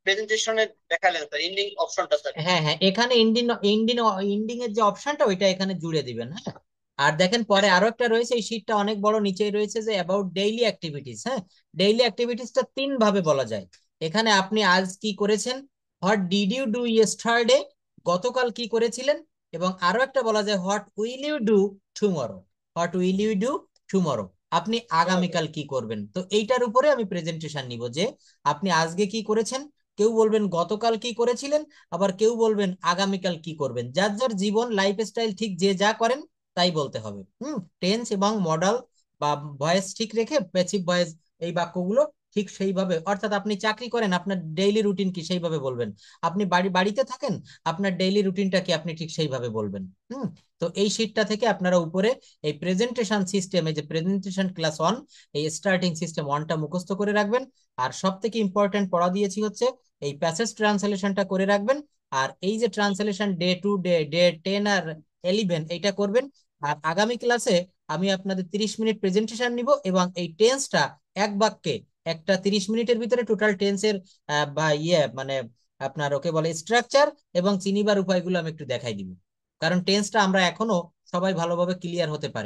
প্রেজেন্টেশনে দেখালেন স্যার, এন্ডিং অপশনটা স্যার।
হ্যাঁ হ্যাঁ, এখানে এন্ডিং এর যে অপশনটা ওইটা এখানে জুড়ে দিবেন, হ্যাঁ। আর দেখেন পরে
স্যার।
আরো একটা রয়েছে, এই শীটটা অনেক বড়, নিচেই রয়েছে যে অ্যাবাউট ডেইলি অ্যাক্টিভিটিস, হ্যাঁ। ডেইলি অ্যাক্টিভিটিসটা তিন ভাবে বলা যায়। এখানে আপনি আজ কি করেছেন, what did you do yesterday, গতকাল কি করেছিলেন, এবং আরো একটা বলা যায় what will you do tomorrow, what will you do tomorrow, আপনি আগামীকাল কি করবেন। তো এইটার উপরে আমি প্রেজেন্টেশন নিব যে আপনি আজকে কি করেছেন, কেউ বলবেন গতকাল কি করেছিলেন, আবার কেউ বলবেন আগামীকাল কি করবেন। যার যার জীবন লাইফস্টাইল ঠিক যে যা করেন তাই বলতে হবে। টেন্স এবং মডাল বা ভয়েস ঠিক রেখে প্যাসিভ ভয়েস এই বাক্যগুলো ঠিক সেইভাবে, অর্থাৎ আপনি চাকরি করেন আপনার ডেইলি রুটিন কি সেইভাবে বলবেন, আপনি বাড়িতে থাকেন আপনার ডেইলি রুটিনটা কি আপনি ঠিক সেইভাবে বলবেন। হুম। তো এই শীটটা থেকে আপনারা উপরে এই প্রেজেন্টেশন সিস্টেমে যে প্রেজেন্টেশন ক্লাস ওয়ান, এই স্টার্টিং সিস্টেম ওয়ানটা মুখস্থ করে রাখবেন। আর সব থেকে ইম্পর্টেন্ট পড়া দিয়েছি হচ্ছে এই প্যাসেজ ট্রান্সলেশনটা করে রাখবেন। আর এই যে translation day to day, day 10 আর 11 এইটা করবেন। আর আগামী ক্লাসে আমি আপনাদের 30 মিনিট প্রেজেন্টেশন নিব, এবং এই টেন্সটা এক বাক্যে একটা 30 মিনিটের ভিতরে টোটাল টেন্সের বা মানে আপনার ওকে বলে স্ট্রাকচার এবং চিনিবার উপায়গুলো আমি একটু দেখাই দিব, কারণ টেন্সটা আমরা এখনো সবাই ভালোভাবে ক্লিয়ার হতে পারি।